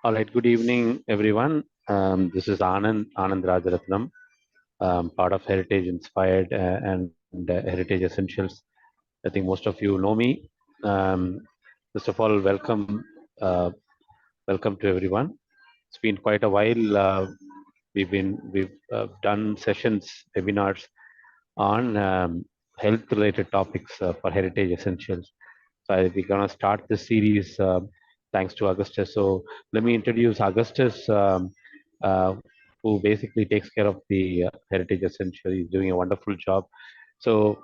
All right, good evening, everyone. This is Anand Rajaratnam, part of Heritage Inspired and Heritage Essentials. I think most of you know me. Um, First of all, uh, welcome to everyone. It's been quite a while. We've done sessions, webinars on health-related topics for Heritage Essentials. So we're gonna start this series thanks to Augustus. So let me introduce Augustus, uh, who basically takes care of the Heritage Essential. He's doing a wonderful job. So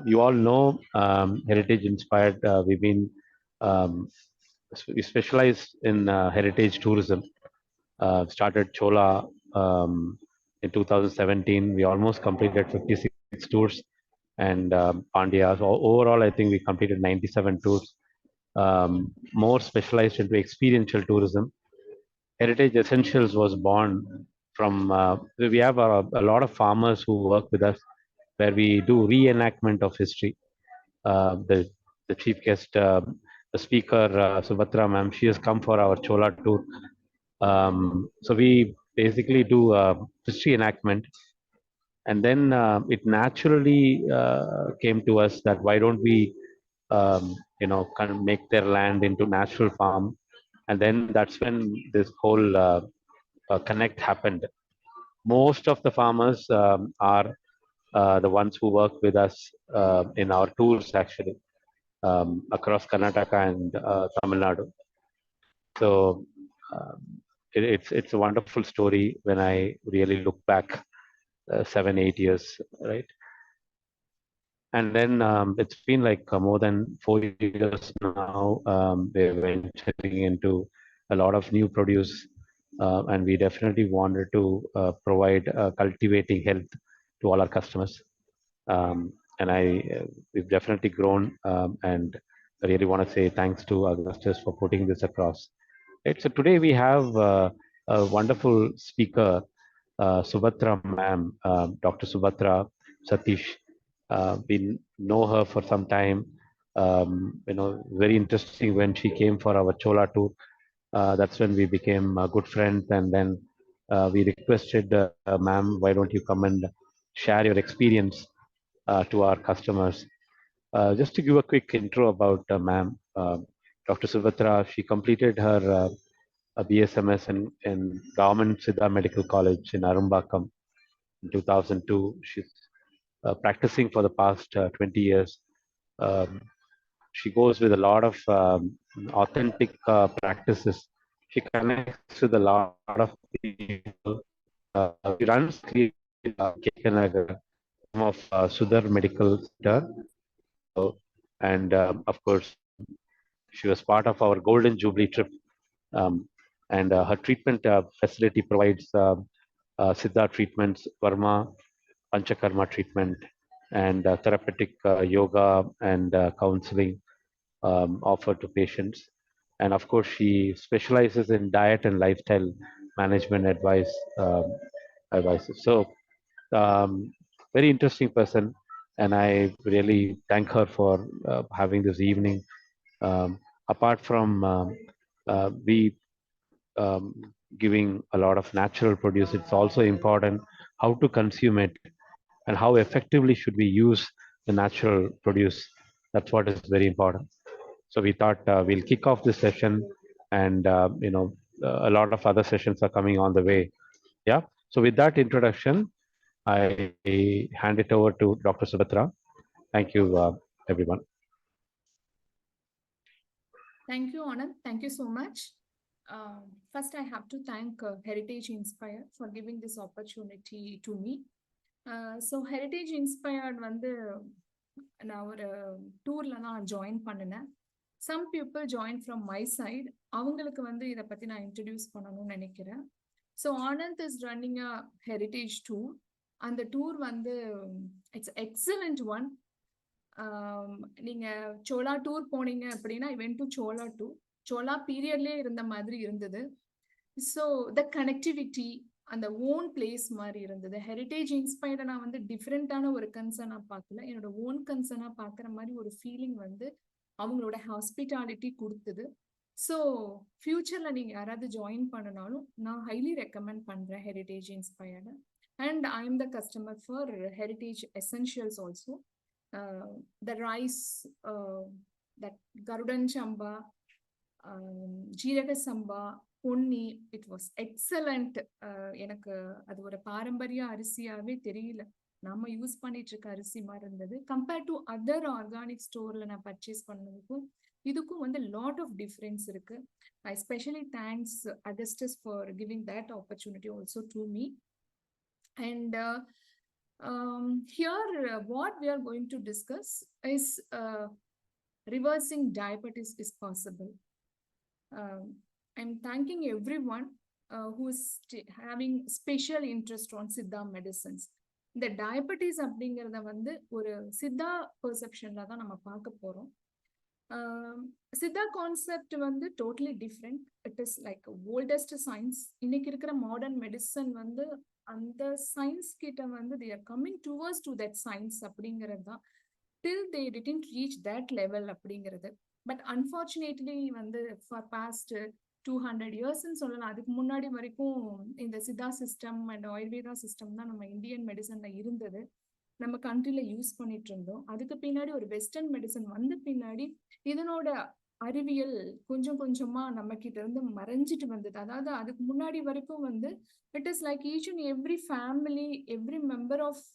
you all know Heritage Inspired. We've been we specialize in heritage tourism. Started Chola in 2017. We almost completed 56 tours, and Pandya. So overall, I think we completed 97 tours, more specialized into experiential tourism. Heritage Essentials was born from, we have a lot of farmers who work with us where we do reenactment of history. The chief guest, the speaker, Subhatra ma'am, she has come for our Chola tour. So we basically do history enactment, and then it naturally came to us that why don't we, kind of make their land into natural farm, and then that's when this whole connect happened. Most of the farmers are the ones who work with us in our tours actually across Karnataka and Tamil Nadu. So um, it's a wonderful story when I really look back 7 8 years, right? And then it's been like more than 4 years now. We're venturing into a lot of new produce, and we definitely wanted to provide cultivating health to all our customers. And we've definitely grown, and I really want to say thanks to Augustus for putting this across. Right, so today we have a wonderful speaker, Subhatra ma'am, Dr. Subhatra Satish. We know her for some time. Very interesting when she came for our Chola tour. That's when we became good friends, and then we requested, ma'am, why don't you come and share your experience to our customers? Just to give a quick intro about ma'am, Dr. Subhatra, she completed her a BSMS in Government Siddha Medical College in Arumbakam in 2002. She's practicing for the past 20 years. Um, she goes with a lot of authentic practices. She connects with a lot of people. She runs Kekanagar, of Sudhar Medical Center. And of course, she was part of our Golden Jubilee trip. Um, and her treatment facility provides Siddha treatments, Varma, Panchakarma treatment, and therapeutic yoga and counseling offered to patients. And of course, she specializes in diet and lifestyle management advices. So, um, very interesting person, and I really thank her for having this evening. Apart from we giving a lot of natural produce, it's also important how to consume it and how effectively should we use the natural produce. That's what is very important. So we thought we'll kick off this session, and a lot of other sessions are coming on the way. Yeah. So with that introduction, I hand it over to Dr. Subhatra. Thank you, everyone. Thank you, Anand. Thank you so much. First, I have to thank Heritage Inspire for giving this opportunity to me. So Heritage Inspired வந்து நான் ஒரு டூர்ல நான் join பண்ணினேன். Some people join from my side. அவங்களுக்கு வந்து இதை பத்தி நான் இன்ட்ரடியூஸ் பண்ணணும்னு நினைக்கிறேன். So Anand is running a heritage tour. அந்த டூர் வந்து இட்ஸ் எக்ஸலண்ட் ஒன். நீங்க சோலா டூர் போனீங்க அப்படின்னா went to Chola tour. Chola பீரியட்லேயே இருந்த மாதிரி இருந்தது. ஸோ த கனெக்டிவிட்டி அந்த ஓன் பிளேஸ் மாதிரி இருந்தது. ஹெரிட்டேஜ் இன்ஸ்பயர்டை நான் வந்து டிஃப்ரெண்டான ஒரு கன்சர்னா பார்க்கல, என்னோட ஓன் கன்சர்னா பார்க்குற மாதிரி ஒரு ஃபீலிங் வந்து அவங்களோட ஹாஸ்பிட்டாலிட்டி கொடுத்தது. ஸோ ஃபியூச்சரில் நீங்கள் யாராவது ஜாயின் பண்ணனாலும் நான் ஹைலி ரெக்கமெண்ட் பண்ணுறேன் heritage inspired. And I am the customer for heritage essentials also. The rice, that Garudan samba, Jeeraga Samba, Ponni, it was excellent. எனக்கு அது ஒரு பாரம்பரிய அரிசியாகவே தெரியல, நம்ம யூஸ் பண்ணிட்டு இருக்க அரிசி மாதிரி இருந்தது. கம்பேர்ட் டு அதர் ஆர்கானிக் ஸ்டோர்ல நான் பர்ச்சேஸ் பண்ணதுக்கும் இதுக்கும் வந்து லாட் ஆஃப் டிஃபரன்ஸ் இருக்கு. I specially thanks Augustus for giving that opportunity also to me. And here what we are going to discuss is reversing diabetes is possible. I'm thanking everyone who is having special interest on Siddha medicines. இந்த diabetes அப்படிங்கிறத வந்து ஒரு சித்தா பெர்செப்ஷன்ல தான் நம்ம பார்க்க போறோம். Siddha concept வந்து totally different. It is like oldest science. இன்னைக்கு இருக்கிற மாடர்ன் மெடிசன் வந்து அந்த சயின்ஸ் கிட்ட வந்து they are coming towards to that science அப்படிங்கிறது தான். till they didn't reach that level அப்படிங்கிறது. பட் அன்ஃபார்ச்சுனேட்லி வந்து ஃபார் பாஸ்ட் 200 இயர்ஸ்ன்னு சொல்லலாம், அதுக்கு முன்னாடி வரைக்கும் இந்த Siddha system and Ayurveda system தான் நம்ம இந்தியன் மெடிசன்ல இருந்தது, நம்ம கண்ட்ரில யூஸ் பண்ணிட்டு இருந்தோம். அதுக்கு பின்னாடி ஒரு வெஸ்டர்ன் மெடிசன் வந்து பின்னாடி இதனோட அறிவியல் கொஞ்சம் கொஞ்சமா நம்ம கிட்ட இருந்து மறைஞ்சிட்டு வந்தது. அதாவது அதுக்கு முன்னாடி வரைக்கும் வந்து it is like each and every family, every member of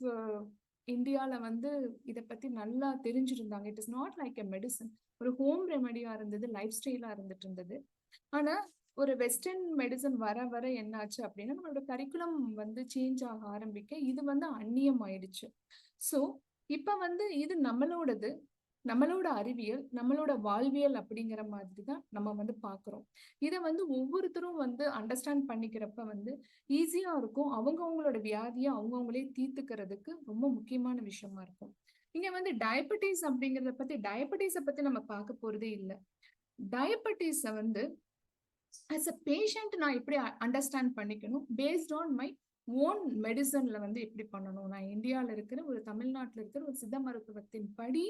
இந்தியால வந்து இதை பத்தி நல்லா தெரிஞ்சிருந்தாங்க. It is not like a medicine, ஒரு ஹோம் ரெமெடியா இருந்தது, லைஃப் ஸ்டைலா இருந்துட்டு இருந்தது. ஆனா ஒரு வெஸ்டர்ன் மெடிசன் வர வர என்னாச்சு அப்படின்னா நம்மளோட கரிக்குலம் வந்து சேஞ்ச் ஆக ஆரம்பிக்க இது வந்து அந்நியம் ஆயிடுச்சு. ஸோ இப்ப வந்து இது நம்மளோடது, நம்மளோட அறிவியல், நம்மளோட வாழ்வியல் அப்படிங்கிற மாதிரி தான் நம்ம வந்து பாக்குறோம். இதை வந்து ஒவ்வொருத்தரும் வந்து அண்டர்ஸ்டாண்ட் பண்ணிக்கிறப்ப வந்து ஈஸியா இருக்கும். அவங்கவுங்களோட வியாதியை அவங்கவுங்களே தீர்த்துக்கிறதுக்கு ரொம்ப முக்கியமான விஷயமா இருக்கும். இங்க வந்து டயபெட்டிஸ் அப்படிங்கிறத பத்தி, டயபெட்டிஸை பத்தி நம்ம பார்க்க போறதே இல்லை. டயபெட்டிஸை வந்து as a patient நான் எப்படி அண்டர்ஸ்டாண்ட் பண்ணிக்கணும், பேஸ்ட் ஆன் மை ஓன் மெடிசன்ல வந்து எப்படி பண்ணணும், நான் இந்தியாவில் இருக்கிற ஒரு தமிழ்நாட்டில் இருக்கிற ஒரு சித்த மருத்துவத்தின் படி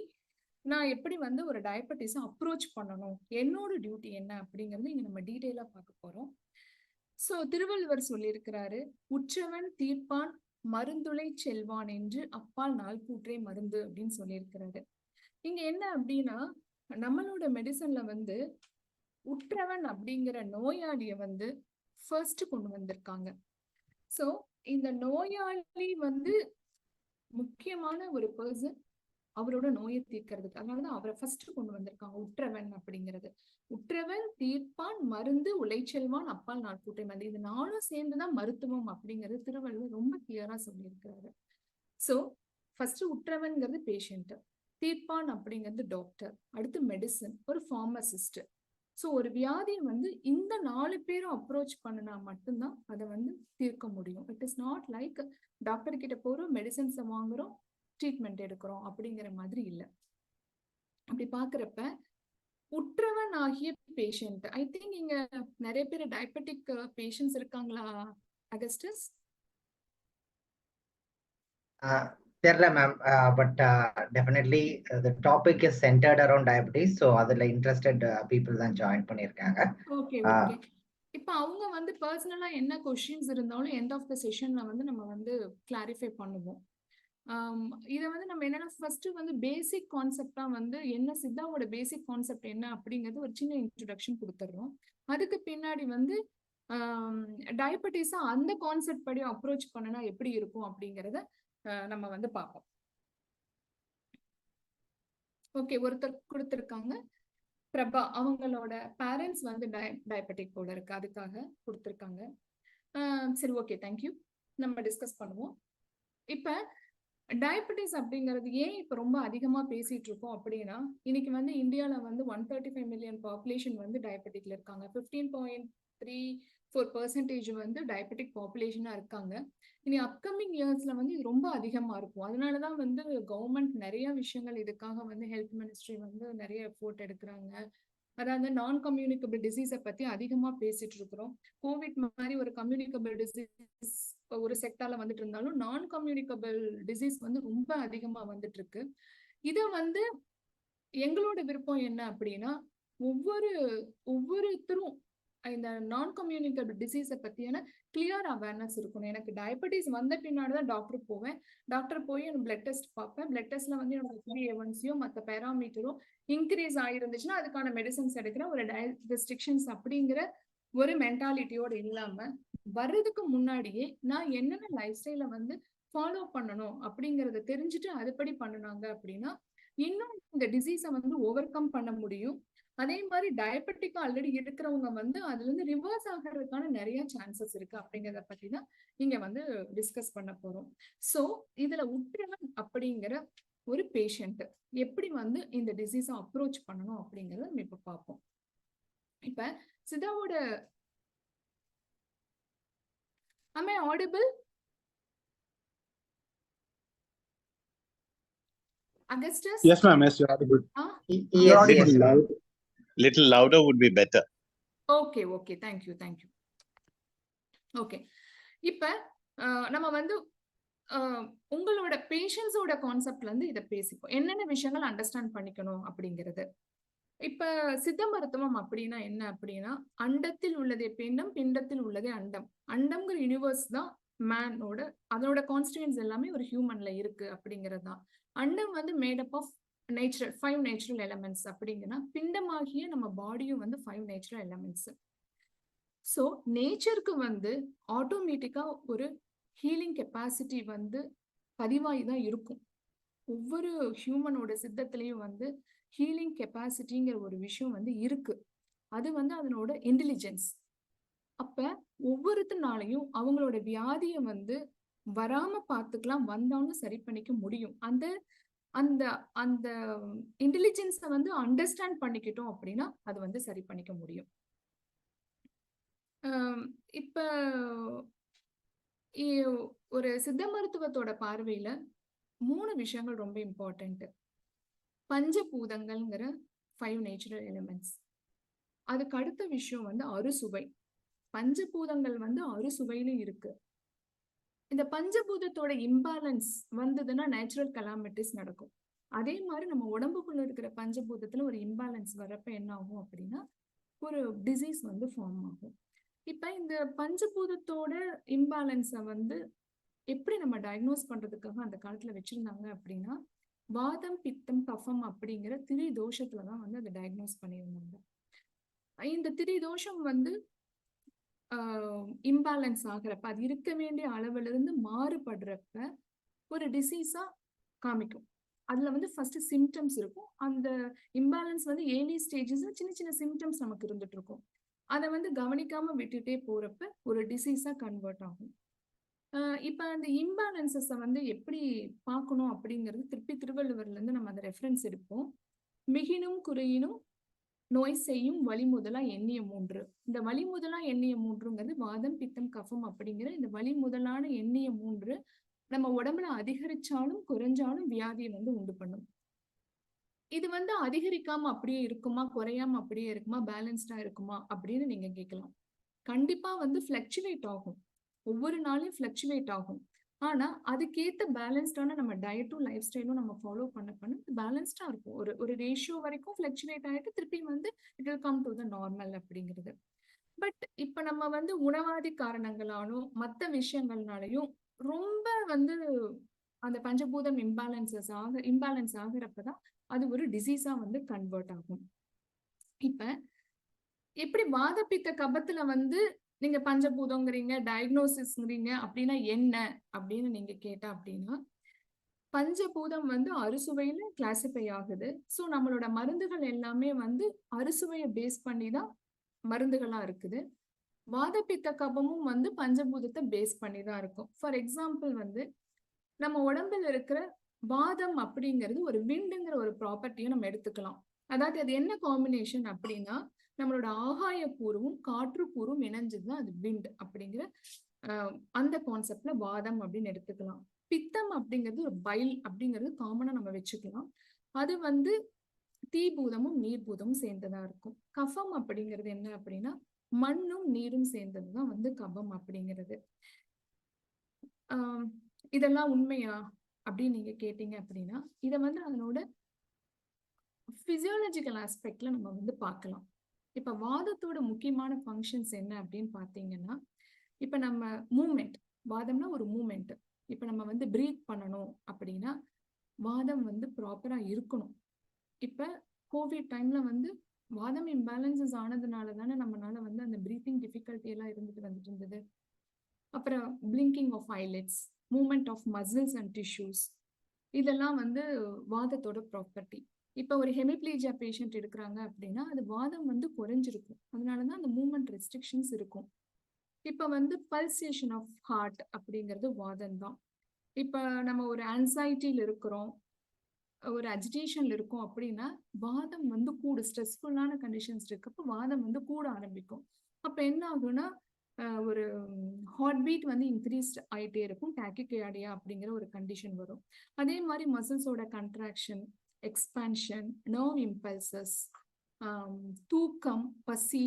நான் எப்படி வந்து ஒரு டயபெட்டிஸை அப்ரோச் பண்ணணும், என்னோட டியூட்டி என்ன அப்படிங்கிறது இங்க நம்ம டீட்டெயிலா பார்க்க போறோம். ஸோ திருவள்ளுவர் சொல்லியிருக்கிறாரு, உற்றவன் தீர்ப்பான் மருந்துளை செல்வான் என்று அப்பால் நாள் கூற்றே மருந்து அப்படின்னு சொல்லியிருக்கிறாரு. இங்க என்ன அப்படின்னா நம்மளோட மெடிசன்ல வந்து உற்றவன் அப்படிங்கிற நோயாளிய வந்து ஃபர்ஸ்ட் கொண்டு வந்திருக்காங்க. சோ இந்த நோயாளி வந்து முக்கியமான ஒரு பர்சன், அவரோட நோயை தீர்க்கிறதுக்கு, அதனாலதான் அவரை ஃபர்ஸ்ட் கொண்டு வந்திருக்காங்க, உற்றவன் அப்படிங்கிறது. உற்றவன் தீர்ப்பான் மருந்து உழைச்செல்வான் அப்பால் நாட்கூட்டை மருந்து, இது நானும் சேர்ந்துதான் மருத்துவம் அப்படிங்கிறது திருவள்ளுவர் ரொம்ப கிளியரா சொல்லியிருக்கிறாரு. சோ ஃபர்ஸ்ட் உற்றவன்கிறது பேஷண்ட், தீர்ப்பான் அப்படிங்கிறது டாக்டர், அடுத்து மெடிசன் ஒரு ஃபார்மசிஸ்ட். ஸோ ஒரு வியாதியை வந்து இந்த 4 பேரும் அப்ரோச் பண்ணினா மட்டும்தான் அதை வந்து தீர்க்க முடியும். It is not like doctor கிட்ட போறோம், மெடிசன்ஸை வாங்குறோம், ட்ரீட்மெண்ட் எடுக்கிறோம் அப்படிங்கிற மாதிரி இல்லை. அப்படி பாக்குறப்ப உற்றவன் ஆகிய பேஷண்ட், ஐ திங்க் இங்க நிறைய பேர் டயபெட்டிக் பேஷண்ட்ஸ் இருக்காங்களா அகஸ்டஸ்? தெரியல ma'am, but definitely the topic is centered around diabetes, so அதுல இன்ட்ரெஸ்டட் people தான் ஜாயின் பண்ணிருக்காங்க. Okay okay. இப்போ அவங்க வந்து பர்சனலா என்ன क्वेश्चंस இருந்தாலும் எண்ட் ஆஃப் தி செஷன்ல வந்து நம்ம வந்து கிளாரிஃபை பண்ணுவோம். இதை வந்து நம்ம என்னன்னா ஃபர்ஸ்ட் வந்து பேசிக் கான்செப்டா வந்து என்ன சித்தாவோட பேசிக் கான்செப்ட் என்ன அப்படிங்கிறது ஒரு சின்ன இன்ட்ரோடக்ஷன் கொடுத்துட்றோம். அதுக்கு பின்னாடி வந்து டயபெட்டிஸா அந்த கான்செப்ட் படி அப்ரோச் பண்ணனா எப்படி இருக்கும் அப்படிங்கிறத நம்ம வந்து பார்ப்போம். ஓகே, ஒருத்தர் கொடுத்துருக்காங்க பிரபா, அவங்களோட பேரண்ட்ஸ் வந்து டயபெட்டிக் போல இருக்கு, அதுக்காக கொடுத்துருக்காங்க. சரி, ஓகே, தேங்க்யூ. நம்ம டிஸ்கஸ் பண்ணுவோம். இப்ப டயபெட்டிஸ் அப்படிங்கிறது ஏன் இப்ப ரொம்ப அதிகமா பேசிட்டு இருக்கோம் அப்படின்னா, இன்னைக்கு வந்து இந்தியால வந்து 135 மில்லியன் பாப்புலேஷன் வந்து டயபெட்டிக்ல இருக்காங்க. 15.34% வந்து டயபெட்டிக் பாப்புலேஷனா இருக்காங்க. இனி அப்கமிங் இயர்ஸ்ல வந்து இது ரொம்ப அதிகமா இருக்கும். அதனாலதான் வந்து கவர்மெண்ட் நிறைய விஷயங்கள் இதுக்காக வந்து ஹெல்த் மினிஸ்ட்ரி வந்து நிறைய எஃபோர்ட் எடுக்கிறாங்க. அதாவது நான் கம்யூனிகபிள் டிசீஸை பத்தி அதிகமா பேசிட்டு இருக்கிறோம். கோவிட் மாதிரி ஒரு கம்யூனிகபிள் டிசீஸ் ஒரு செக்டார்ல வந்துட்டு இருந்தாலும் நான் கம்யூனிகபிள் டிசீஸ் வந்து ரொம்ப அதிகமா வந்துட்டு இருக்கு. இத வந்து எங்களோட விருப்பம் என்ன அப்படின்னா, ஒவ்வொருத்தரும் இந்த நான் கம்யூனிகபிள் டிசீஸை பத்தியான கிளியர் அவேர்னஸ் இருக்கணும். எனக்கு டயபெட்டிஸ் வந்த பின்னாடி தான் டாக்டர் போவேன். டாக்டர் போய் எனக்கு பிளட் டெஸ்ட் பார்ப்பேன். பிளட் டெஸ்ட்ல வந்து என்னோட HbA1c மற்ற பேராமீட்டரும் இன்க்ரீஸ் ஆயிருந்துச்சுன்னா அதுக்கான மெடிசன்ஸ் எடுக்கிறேன். ஒரு ரெஸ்ட்ரிக்ஷன்ஸ் அப்படிங்கிற ஒரு மென்டாலிட்டியோட இல்லாம வர்றதுக்கு முன்னாடியே நான் என்னென்ன லைஃப் ஸ்டைல வந்து ஃபாலோ பண்ணணும் அப்படிங்கறத தெரிஞ்சுட்டு அதுபடி பண்ணுனாங்க அப்படின்னா இன்னும் இந்த டிசீஸை வந்து ஓவர் கம் பண்ண முடியும். அதே மாதிரி டயபெட்டிக் ஆல்ரெடி இருக்கிறவங்க வந்து அதுல இருந்து ரிவர்ஸ் ஆகிறதுக்கான நிறைய சான்சஸ் இருக்கு அப்படிங்கிறத பத்தி தான் இங்க வந்து டிஸ்கஸ் பண்ண போறோம். சோ இதுல உற்றவன் அப்படிங்கிற ஒரு பேஷண்ட் எப்படி வந்து இந்த டிசீஸை அப்ரோச் பண்ணணும் அப்படிங்கறத நம்ம இப்ப பார்ப்போம். இப்ப சிதாவோட am I audible? Augustus? Yes, ma'am. Yes, you are audible. Yes, ma'am. Little louder would be better. Okay. Thank you. Okay. இப்ப நம்ம வந்து உங்களோட பேஷன்ஸோட கான்செப்ட்ல இருந்து இதை பேசிப்போம். என்னென்ன விஷயங்கள் அண்டர்ஸ்டாண்ட் பண்ணிக்கணும் அப்படிங்கிறது. இப்ப சித்த மருத்துவம் அப்படின்னா என்ன அப்படின்னா, அண்டத்தில் உள்ளதே பிண்டம், பிண்டத்தில் உள்ளதே அண்டம். அண்டம்ங்கிற யூனிவர்ஸ் தான் மேனோட, அதோட கான்ஸ்டிடியூன்ஸ் எல்லாமே ஒரு ஹியூமன்ல இருக்கு அப்படிங்கிறது தான். அண்டம் வந்து made up of natural 5 natural elements அப்படிங்கன்னா, பிண்டமாகிய நம்ம பாடியும் வந்து 5 நேச்சுரல் எலமெண்ட்ஸ். ஸோ நேச்சருக்கு வந்து ஆட்டோமேட்டிக்கா ஒரு ஹீலிங் கெப்பாசிட்டி வந்து பதிவாகி தான் இருக்கும். ஒவ்வொரு ஹியூமனோட சித்தத்திலையும் வந்து ஹீலிங் கெப்பாசிட்டிங்கிற ஒரு விஷயம் வந்து இருக்கு. அது வந்து அதனோட இன்டெலிஜென்ஸ். அப்ப ஒவ்வொருத்தனாலையும் அவங்களோட வியாதியை வந்து வராம பார்த்துக்கலாம், வந்தாலும் சரி பண்ணிக்க முடியும். அந்த அந்த அந்த இன்டெலிஜென்ஸை வந்து அண்டர்ஸ்டாண்ட் பண்ணிக்கிட்டோம் அப்படின்னா அது வந்து சரி பண்ணிக்க முடியும். இப்ப ஒரு சித்த மருத்துவத்தோட பார்வையில 3 விஷயங்கள் ரொம்ப இம்பார்ட்டன்ட். பஞ்சபூதங்கள்ங்கிற 5 natural elements. அதுக்கு அடுத்த விஷயம் வந்து அறுசுவை. பஞ்சபூதங்கள் வந்து அறுசுவையிலும் இருக்கு. இந்த பஞ்சபூதத்தோட இம்பேலன்ஸ் வந்ததுன்னா நேச்சுரல் கலாமிட்டிஸ் நடக்கும். அதே மாதிரி நம்ம உடம்புக்குள்ள இருக்கிற பஞ்சபூதத்துல ஒரு இம்பேலன்ஸ் வரப்ப என்ன ஆகும் அப்படின்னா ஒரு டிசீஸ் வந்து ஃபார்ம் ஆகும். இப்ப இந்த பஞ்சபூதத்தோட இம்பேலன்ஸை வந்து எப்படி நம்ம டயக்னோஸ் பண்றதுக்காக அந்த காலத்துல வச்சிருந்தாங்க அப்படின்னா, வாதம், பித்தம், கஃபம் அப்படிங்கிற திரிதோஷத்துலதான் வந்து அதை டயக்னோஸ் பண்ணியிருந்தாங்க. இந்த திரிதோஷம் வந்து இம்பேலன்ஸ் ஆகிறப்ப, அது இருக்க வேண்டிய அளவுல இருந்து மாறுபடுறப்ப ஒரு டிசீஸா காமிக்கும். அதுல வந்து ஃபர்ஸ்ட் சிம்டம்ஸ் இருக்கும். அந்த இம்பேலன்ஸ் வந்து ஏர்லி ஸ்டேஜஸ்ல சின்ன சின்ன சிம்டம்ஸ் நமக்கு இருந்துட்டு இருக்கும். அதை வந்து கவனிக்காம விட்டுட்டே போறப்ப ஒரு டிசீஸா கன்வெர்ட் ஆகும். இப்ப அந்த இம்பேலன்சஸை வந்து எப்படி பார்க்கணும் அப்படிங்கிறது திருவள்ளுவர்ல இருந்து நம்ம அந்த ரெஃபரன்ஸ் எடுப்போம். மிகினும் குறையினும் நோய் செய்யும் வழிமுதலா எண்ணிய 3. இந்த வழிமுதலா எண்ணிய 3ங்கிறது வாதம், பித்தம், கஃபம் அப்படிங்கிற இந்த வழிமுதலான எண்ணிய 3 நம்ம உடம்புல அதிகரிச்சாலும் குறைஞ்சாலும் வியாதியை வந்து உண்டு பண்ணும். இது வந்து அதிகரிக்காம அப்படியே இருக்குமா, குறையாம அப்படியே இருக்குமா, பேலன்ஸ்டா இருக்குமா அப்படின்னு நீங்க கேட்கலாம். கண்டிப்பா வந்து ஃபிளக்சுவேட் ஆகும். ஒவ்வொரு நாளையும் ஃபிளக்சுவேட் ஆகும். ஆனா அதுக்கேத்த பேலன்ஸ்டான நம்ம டயட்டும் லைஃப் ஸ்டைலும் நம்ம ஃபாலோ பண்ண பேலன்ஸ்டா இருக்கும். ஒரு ரேஷியோ வரைக்கும் ஃபிளக்சுவேட் ஆயிட்டு திருப்பி வந்து it will come to the normal அப்படிங்கிறது. பட் இப்ப நம்ம வந்து உணவாதி காரணங்களாலும் மற்ற விஷயங்கள்னாலையும் ரொம்ப வந்து அந்த பஞ்சபூதம் இம்பேலன்ஸ் ஆகிறப்பதான் அது ஒரு டிசீஸா வந்து கன்வெர்ட் ஆகும். இப்ப எப்படி வாதப்பித்த கபத்துல வந்து நீங்க பஞ்சபூதங்கிறீங்க, டயக்னோசிஸ்ங்கிறீங்க அப்படின்னா என்ன அப்படின்னு நீங்க கேட்டா அப்படின்னா, பஞ்சபூதம் வந்து அறுசுவையில கிளாசிஃபை ஆகுது. ஸோ நம்மளோட மருந்துகள் எல்லாமே வந்து அறுசுவையை பேஸ் பண்ணி தான் மருந்துகளா இருக்குது. வாதப்பித்த கபமும் வந்து பஞ்சபூதத்தை பேஸ் பண்ணி தான் இருக்கும். ஃபார் எக்ஸாம்பிள் வந்து நம்ம உடம்புல இருக்கிற வாதம் அப்படிங்கிறது ஒரு விண்டுங்கிற ஒரு ப்ராப்பர்ட்டியை நம்ம எடுத்துக்கலாம். அதாவது அது என்ன காம்பினேஷன் அப்படின்னா, நம்மளோட ஆகாய கூறும் காற்று கூறும் இணைஞ்சதுதான் அது விண்ட் அப்படிங்கிற அந்த கான்செப்ட்ல வாதம் அப்படின்னு எடுத்துக்கலாம். பித்தம் அப்படிங்கிறது ஒரு பைல் அப்படிங்கிறது காமனா நம்ம வச்சுக்கலாம். அது வந்து தீபூதமும் நீர்பூதமும் சேர்ந்ததா இருக்கும். கஃபம் அப்படிங்கிறது என்ன அப்படின்னா மண்ணும் நீரும் சேர்ந்ததுதான் வந்து கபம் அப்படிங்கிறது. இதெல்லாம் உண்மையா அப்படின்னு நீங்க கேட்டீங்க அப்படின்னா, இதை வந்து அதனோட பிசியாலஜிக்கல் ஆஸ்பெக்ட்ல நம்ம வந்து பார்க்கலாம். இப்ப வாதத்தோட முக்கியமான ஃபங்க்ஷன்ஸ் என்ன அப்படின்னு பார்த்தீங்கன்னா, இப்ப நம்ம மூமெண்ட், வாதம்னா ஒரு மூமெண்ட். இப்ப நம்ம வந்து பிரீத் பண்ணணும் அப்படின்னா வாதம் வந்து ப்ராப்பரா இருக்கணும். இப்ப கோவிட் டைம்ல வந்து வாதம் இம்பேலன்சஸ் ஆனதுனால தானே நம்மளால வந்து அந்த பிரீத்திங் டிஃபிகல்ட்டி எல்லாம் வந்துட்டு இருந்தது. அப்புறம் blinking of eyelids, movement of muscles and tissues, இதெல்லாம் வந்து வாதத்தோட ப்ராப்பர்ட்டி. இப்ப ஒரு ஹெமிப்ளீஜியா பேஷண்ட் இருக்கிறாங்க அப்படின்னா அது வாதம் வந்து குறைஞ்சிருக்கும். அதனாலதான் அந்த மூவ்மெண்ட் ரெஸ்ட்ரிக்ஷன்ஸ் இருக்கும். இப்ப வந்து பல்சேஷன் ஆஃப் ஹார்ட் அப்படிங்கிறது வாதம் தான். இப்ப நம்ம ஒரு ஆன்சைட்டில இருக்கிறோம், ஒரு அஜிடேஷன்ல இருக்கும் அப்படின்னா வாதம் வந்து கூட ஸ்ட்ரெஸ்ஃபுல்லான கண்டிஷன்ஸ் இருக்கப்ப வாதம் வந்து கூட ஆரம்பிக்கும். அப்ப என்ன ஆகும்னா ஒரு ஹார்ட் பீட் வந்து இன்க்ரீஸ் ஆயிட்டே இருக்கும், டாக்கிகார்டியா அப்படிங்கிற ஒரு கண்டிஷன் வரும். அதே மாதிரி மசில்ஸோட கண்ட்ராக்ஷன், எக்ஸ்பான்ஷன், நர்வ் இம்பல்சஸ், தூக்கம், பசி,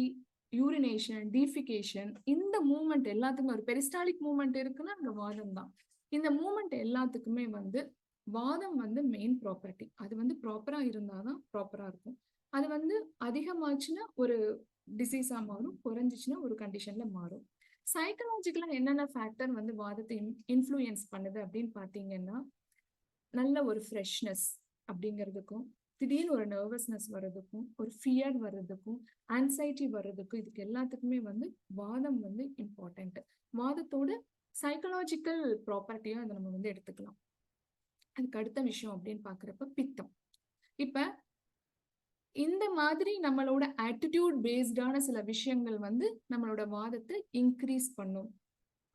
யூரினேஷன், டீஃபிகேஷன், இந்த மூவ்மெண்ட் எல்லாத்துக்குமே ஒரு பெரிஸ்டாலிக் மூவ்மெண்ட் இருக்குன்னா அங்க வாதம் தான். இந்த மூவ்மெண்ட் எல்லாத்துக்குமே வந்து வாதம் வந்து மெயின் ப்ராப்பர்ட்டி. அது வந்து ப்ராப்பரா இருந்தாதான் ப்ராப்பரா இருக்கும். அது வந்து அதிகமாச்சுன்னா ஒரு டிசீஸா மாறும், குறைஞ்சிச்சுன்னா ஒரு கண்டிஷன்ல மாறும். சைக்கலாஜிக்கலா என்னென்ன ஃபேக்டர் வந்து வாதத்தை இன்ஃப்ளூயன்ஸ் பண்ணுது அப்படின்னு பாத்தீங்கன்னா, நல்ல ஒரு ஃப்ரெஷ்னஸ் அப்படிங்கிறதுக்கும், திடீர்னு ஒரு நர்வஸ்னஸ் வர்றதுக்கும், ஒரு ஃபியர் வர்றதுக்கும், ஆன்சைட்டி வர்றதுக்கும், இதுக்கு எல்லாத்துக்குமே வந்து வாதம் வந்து இம்பார்ட்டன்ட். வாதத்தோட சைக்கலாஜிக்கல் ப்ராப்பர்ட்டியா அதை நம்ம வந்து எடுத்துக்கலாம். அதுக்கு அடுத்த விஷயம் அப்படின்னு பாக்குறப்ப பித்தம். இப்ப இந்த மாதிரி நம்மளோட ஆட்டிடியூட் பேஸ்டான சில விஷயங்கள் வந்து நம்மளோட வாதத்தை இன்க்ரீஸ் பண்ணும்.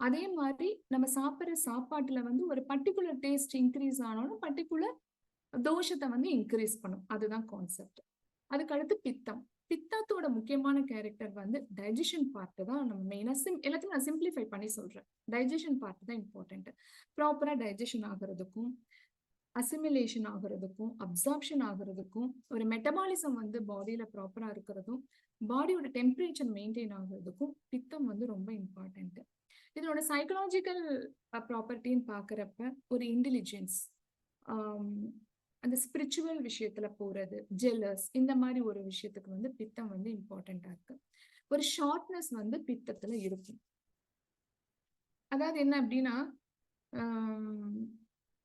அதே மாதிரி நம்ம சாப்பிட்ற சாப்பாட்டுல வந்து ஒரு பர்டிகுலர் டேஸ்ட் இன்க்ரீஸ் ஆனாலும் பர்டிகுலர் தோஷத்தை வந்து இன்க்ரீஸ் பண்ணும். அதுதான் கான்செப்ட். அதுக்கு அடுத்து பித்தம். பித்தத்தோட முக்கியமான கேரக்டர் வந்து டைஜஷன் பார்ட் தான். நம்ம மெயினா எல்லாத்தையும் நான் சிம்பிளிஃபை பண்ணி சொல்றேன். டைஜஷன் பார்ட் தான் இம்பார்ட்டன்ட். ப்ராப்பரா டைஜஷன் ஆகுறதுக்கும், அசிமிலேஷன் ஆகுறதுக்கும், அப்சார்ப்ஷன் ஆகுறதுக்கும், ஒரு மெட்டபாலிசம் வந்து பாடியில ப்ராப்பரா இருக்கிறதும், பாடியோட டெம்பரேச்சர் மெயின்டைன் ஆகுறதுக்கும் பித்தம் வந்து ரொம்ப இம்பார்ட்டன்ட். இதோட சைக்கலாஜிக்கல் ப்ராப்பர்ட்டின்னு பாக்குறப்ப ஒரு இன்டெலிஜென்ஸ், அந்த ஸ்பிரிச்சுவல் விஷயத்துல போறது, ஜெலஸ், இந்த மாதிரி ஒரு விஷயத்துக்கு வந்து பித்தம் வந்து இம்பார்ட்டண்டா இருக்கு. ஒரு ஷார்ட்னஸ் வந்து பித்தத்துல இருக்கும். அதாவது என்ன அப்படின்னா,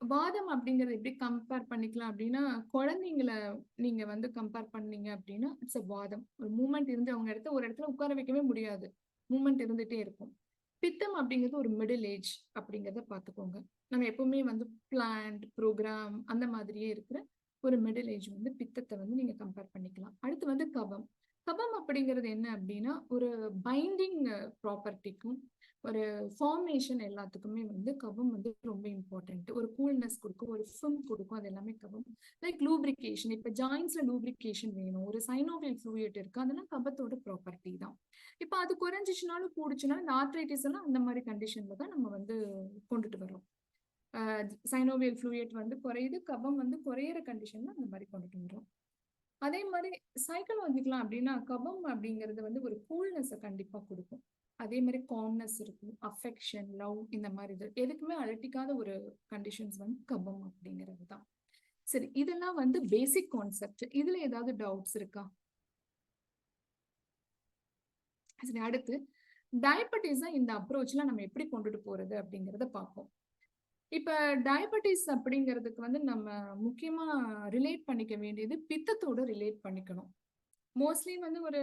வாதம் அப்படிங்கறது எப்படி கம்பேர் பண்ணிக்கலாம் அப்படின்னா, குழந்தைங்களை நீங்க வந்து கம்பேர் பண்ணீங்க அப்படின்னா இட்ஸ் அ வாதம். ஒரு மூமெண்ட் இருந்து அவங்க ஒரு இடத்துல உட்கார வைக்கவே முடியாது, மூமெண்ட் இருந்துட்டே இருக்கும். பித்தம் அப்படிங்கிறது ஒரு மிடில் ஏஜ் அப்படிங்கிறத பார்த்துக்கோங்க. நம்ம எப்பவுமே வந்து பிளான்ட் ப்ரோக்ராம் அந்த மாதிரியே இருக்கிற ஒரு மிடில் ஏஜ் வந்து பித்தத்தை வந்து நீங்க கம்பேர் பண்ணிக்கலாம். அடுத்து வந்து கபம். கபம் அப்படிங்கிறது என்ன அப்படின்னா ஒரு பைண்டிங் ப்ராப்பர்ட்டிக்கும் ஒரு ஃபார்மேஷன் எல்லாத்துக்குமே வந்து கபம் வந்து ரொம்ப இம்பார்ட்டன்ட். ஒரு கூல்னஸ் கொடுக்கும், ஒரு ஃபிம் கொடுக்கும், அது எல்லாமே கபம். லைக் லூப்ரிகேஷன், இப்ப ஜாயின்ஸ்ல லூப்ரிகேஷன் வேணும், ஒரு சைனோவியல் ஃப்ளூயிட் இருக்கு, அதெல்லாம் கபத்தோட ப்ராப்பர்ட்டி தான். இப்ப அது குறைஞ்சிச்சுனாலும் கூடுச்சுனாலும் இந்த ஆர்த்ரைட்டிஸ் எல்லாம் அந்த மாதிரி கண்டிஷன்ல தான் நம்ம வந்து கொண்டுட்டு வரோம். சைனோவியல் ஃப்ளூயிட் வந்து குறையுது, கபம் வந்து குறையிற கண்டிஷன்ல அந்த மாதிரி கொண்டுட்டு வரோம். அதே மாதிரி சைக்கலாஜிக்கலா அப்படின்னா கபம் அப்படிங்கிறது வந்து ஒரு கூல்னஸை கண்டிப்பா கொடுக்கும். அதே மாதிரி காம்னஸ் இருக்கும், அஃபெக்ஷன், லவ், இந்த மாதிரி இது எதுக்குமே அலட்டிக்காத ஒரு கண்டிஷன்ஸ் வந்து கபம் அப்படிங்கிறது தான். சரி, இதெல்லாம் வந்து பேசிக் கான்செப்ட். இதுல ஏதாவது டவுட்ஸ் இருக்கா? சரி, அடுத்து டயபெட்டிஸை இந்த அப்ரோச்ல நம்ம எப்படி கொண்டுட்டு போறது அப்படிங்கிறத பார்ப்போம். இப்ப டயபெட்டிஸ் அப்படிங்கிறதுக்கு வந்து நம்ம முக்கியமா ரிலேட் பண்ணிக்க வேண்டியது பித்தத்தோட ரிலேட் பண்ணிக்கணும். மோஸ்ட்லி வந்து ஒரு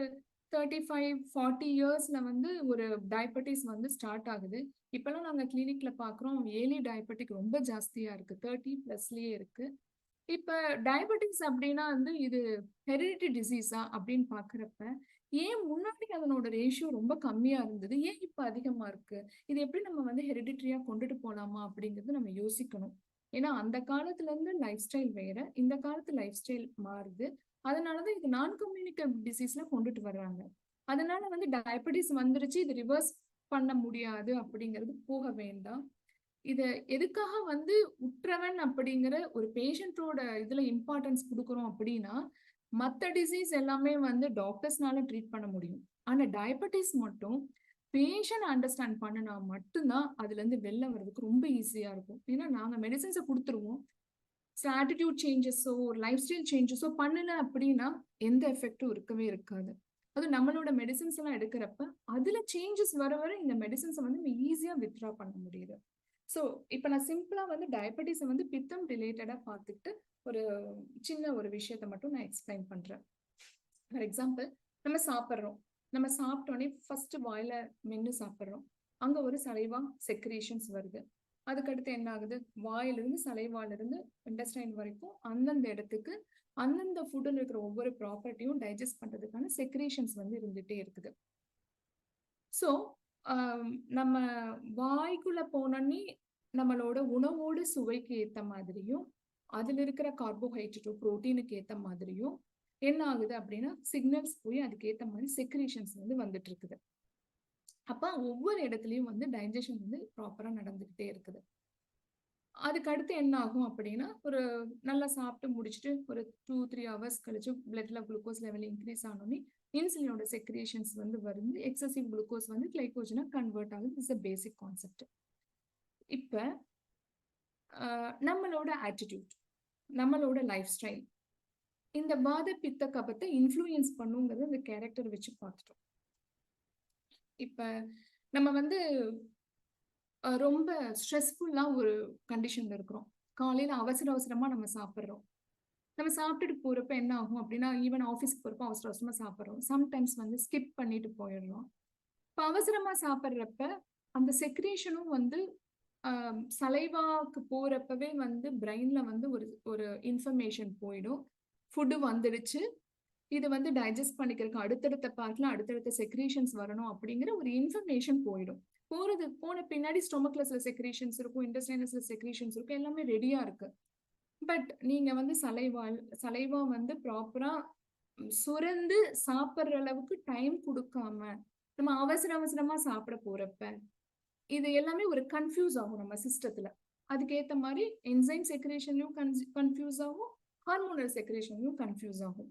35-40 இயர்ஸ்ல வந்து ஒரு டயபெட்டிஸ் வந்து ஸ்டார்ட் ஆகுது. இப்பெல்லாம் நாங்க கிளினிக்ல பாக்குறோம் ஏர்லி டயபெட்டிக் ரொம்ப ஜாஸ்தியா இருக்கு, 30+ இருக்கு. இப்ப டயபெட்டிக்ஸ் அப்படின்னா வந்து இது ஹெரிடிட்டி டிசீஸா அப்படின்னு பாக்குறப்ப ஏன் முன்னாடி அதனோட ரேஷியோ ரொம்ப கம்மியா இருந்தது, ஏன் இப்ப அதிகமா இருக்கு, இது எப்படி நம்ம வந்து ஹெரிடிட்டரியா கொண்டுட்டு போலாமா அப்படிங்கிறது நம்ம யோசிக்கணும். ஏன்னா அந்த காலத்துல இருந்து லைஃப் ஸ்டைல் வேற, இந்த காலத்து லைஃப் ஸ்டைல் மாறுது. அதனாலதான் இது நான் கம்யூனிகபிள் டிசீஸ்ல கொண்டுட்டு வர்றாங்க. அதனால வந்து டயபெட்டிஸ் வந்துருச்சு, இது ரிவர்ஸ் பண்ண முடியாது அப்படிங்கிறது போக வேண்டாம். இத எதுக்காக வந்து உற்றவன் அப்படிங்கிற ஒரு பேஷண்டோட இதுல இம்பார்ட்டன்ஸ் கொடுக்குறோம் அப்படின்னா, மத்த டிசீஸ் எல்லாமே வந்து டாக்டர்ஸ்னால ட்ரீட் பண்ண முடியும். ஆனா டயபெட்டிஸ் மட்டும் பேஷண்ட் அண்டர்ஸ்டாண்ட் பண்ணினா மட்டும்தான் அதுல இருந்து வெளில வர்றதுக்கு ரொம்ப ஈஸியா இருக்கும். ஏன்னா நாங்க மெடிசன்ஸை கொடுத்துருவோம், ஆட்டிடியூட் சேஞ்சஸோ ஒரு லைஃப் ஸ்டைல் சேஞ்சஸோ பண்ணல அப்படின்னா எந்த எஃபெக்டும் இருக்கவே இருக்காது. அது நம்மளோட மெடிசன்ஸ் எல்லாம் எடுக்கிறப்ப அதுல சேஞ்சஸ் வர வர இந்த மெடிசன்ஸை வந்து நம்ம ஈஸியா வித்ட்ரா பண்ண முடியுது. ஸோ இப்போ நான் சிம்பிளா வந்து டயபெட்டிஸை வந்து பித்தம் ரிலேட்டடா பார்த்துட்டு ஒரு சின்ன ஒரு விஷயத்த மட்டும் நான் எக்ஸ்பிளைன் பண்றேன். ஃபார் எக்ஸாம்பிள், நம்ம சாப்பிட்றோம். நம்ம சாப்பிட்டோன்னே ஃபர்ஸ்ட் வாயில மென்று சாப்பிட்றோம். அங்க ஒரு சலைவா செக்ரேஷன்ஸ் வருது. அதுக்கடுத்து என்ன ஆகுது, வாயிலிருந்து சலைவாலிருந்து இன்டெஸ்டைன் வரைக்கும் அந்தந்த இடத்துக்கு அந்தந்த ஃபுட்டில் இருக்கிற ஒவ்வொரு ப்ராப்பர்ட்டியும் டைஜஸ்ட் பண்றதுக்கான செக்ரேஷன்ஸ் வந்து இருந்துட்டே இருக்குது. ஸோ நம்ம வாய்க்குள்ள போனோன்னே நம்மளோட உணவோட சுவைக்கு ஏற்ற மாதிரியும் அதுல இருக்கிற கார்போஹைட்ரேட்டோ புரோட்டீனுக்கு ஏற்ற மாதிரியும் என்ன ஆகுது அப்படின்னா சிக்னல்ஸ் போய் அதுக்கேற்ற மாதிரி செக்ரேஷன்ஸ் வந்து வந்துட்டு இருக்குது. அப்ப ஒவ்வொரு இடத்துலயும் வந்து டைஜஷன் வந்து ப்ராப்பரா நடந்துகிட்டே இருக்குது. அதுக்கு அடுத்து என்ன ஆகும் அப்படின்னா, ஒரு நல்லா சாப்பிட்டு முடிச்சுட்டு ஒரு 2-3 ஹவர்ஸ் கழிச்சு பிளட்ல குளுக்கோஸ் லெவல் இன்க்ரீஸ் ஆனோடனே இன்சுலினோட செக்ரேஷன்ஸ் வந்து வருது. எக்ஸசிவ் குளுக்கோஸ் வந்து கிளைகோஜனா கன்வெர்ட் ஆகுது. It's a basic concept. இப்ப நம்மளோட ஆட்டிடியூட், நம்மளோட லைஃப் ஸ்டைல் இந்த வாத பித்த கபத்தை இன்ஃப்ளூயன்ஸ் பண்ணுங்கிறது இந்த கேரக்டர் வச்சு பார்த்துட்டோம். இப்ப நம்ம வந்து ரொம்ப ஸ்ட்ரெஸ்ஃபுல்லா ஒரு கண்டிஷன்ல இருக்கிறோம். காலையில அவசர அவசரமா நம்ம சாப்பிட்றோம். நம்ம சாப்பிட்டுட்டு போறப்ப என்ன ஆகும் அப்படின்னா, ஈவன் ஆஃபீஸ்க்கு போறப்ப அவசர அவசரமா சாப்பிட்றோம். சம்டைம்ஸ் வந்து ஸ்கிப் பண்ணிட்டு போயிடுறோம். இப்போ அவசரமா சாப்பிட்றப்ப அந்த செக்ரேஷனும் வந்து சலைவாக்கு போறப்பவே வந்து பிரெயின்ல வந்து ஒரு இன்ஃபர்மேஷன் போயிடும். ஃபுட்டு வந்துடுச்சு, இது வந்து டைஜஸ்ட் பண்ணிக்கிறதுக்கு அடுத்தடுத்த பார்ட்ல அடுத்தடுத்த செக்ரேஷன்ஸ் வரணும் அப்படிங்கிற ஒரு இன்ஃபர்மேஷன் போயிடும். போன பின்னாடி ஸ்டொமக்ல சில செக்ரேஷன்ஸ் இருக்கும், இன்டெஸ்டைன்ல சில செக்ரேஷன்ஸ் இருக்கும், எல்லாமே ரெடியா இருக்கு. பட் நீங்க வந்து சலைவா வந்து ப்ராப்பரா சுரந்து சாப்பிட்ற அளவுக்கு டைம் கொடுக்காம நம்ம அவசர அவசரமா சாப்பிட போறப்ப இது எல்லாமே ஒரு கன்ஃபியூஸ் ஆகும் நம்ம சிஸ்டத்துல. அதுக்கேற்ற மாதிரி என்சைம் செக்ரேஷன்லயும் கன்ஃபியூஸ் ஆகும், ஹார்மோனல் செக்ரேஷன்லயும் கன்ஃபியூஸ் ஆகும்.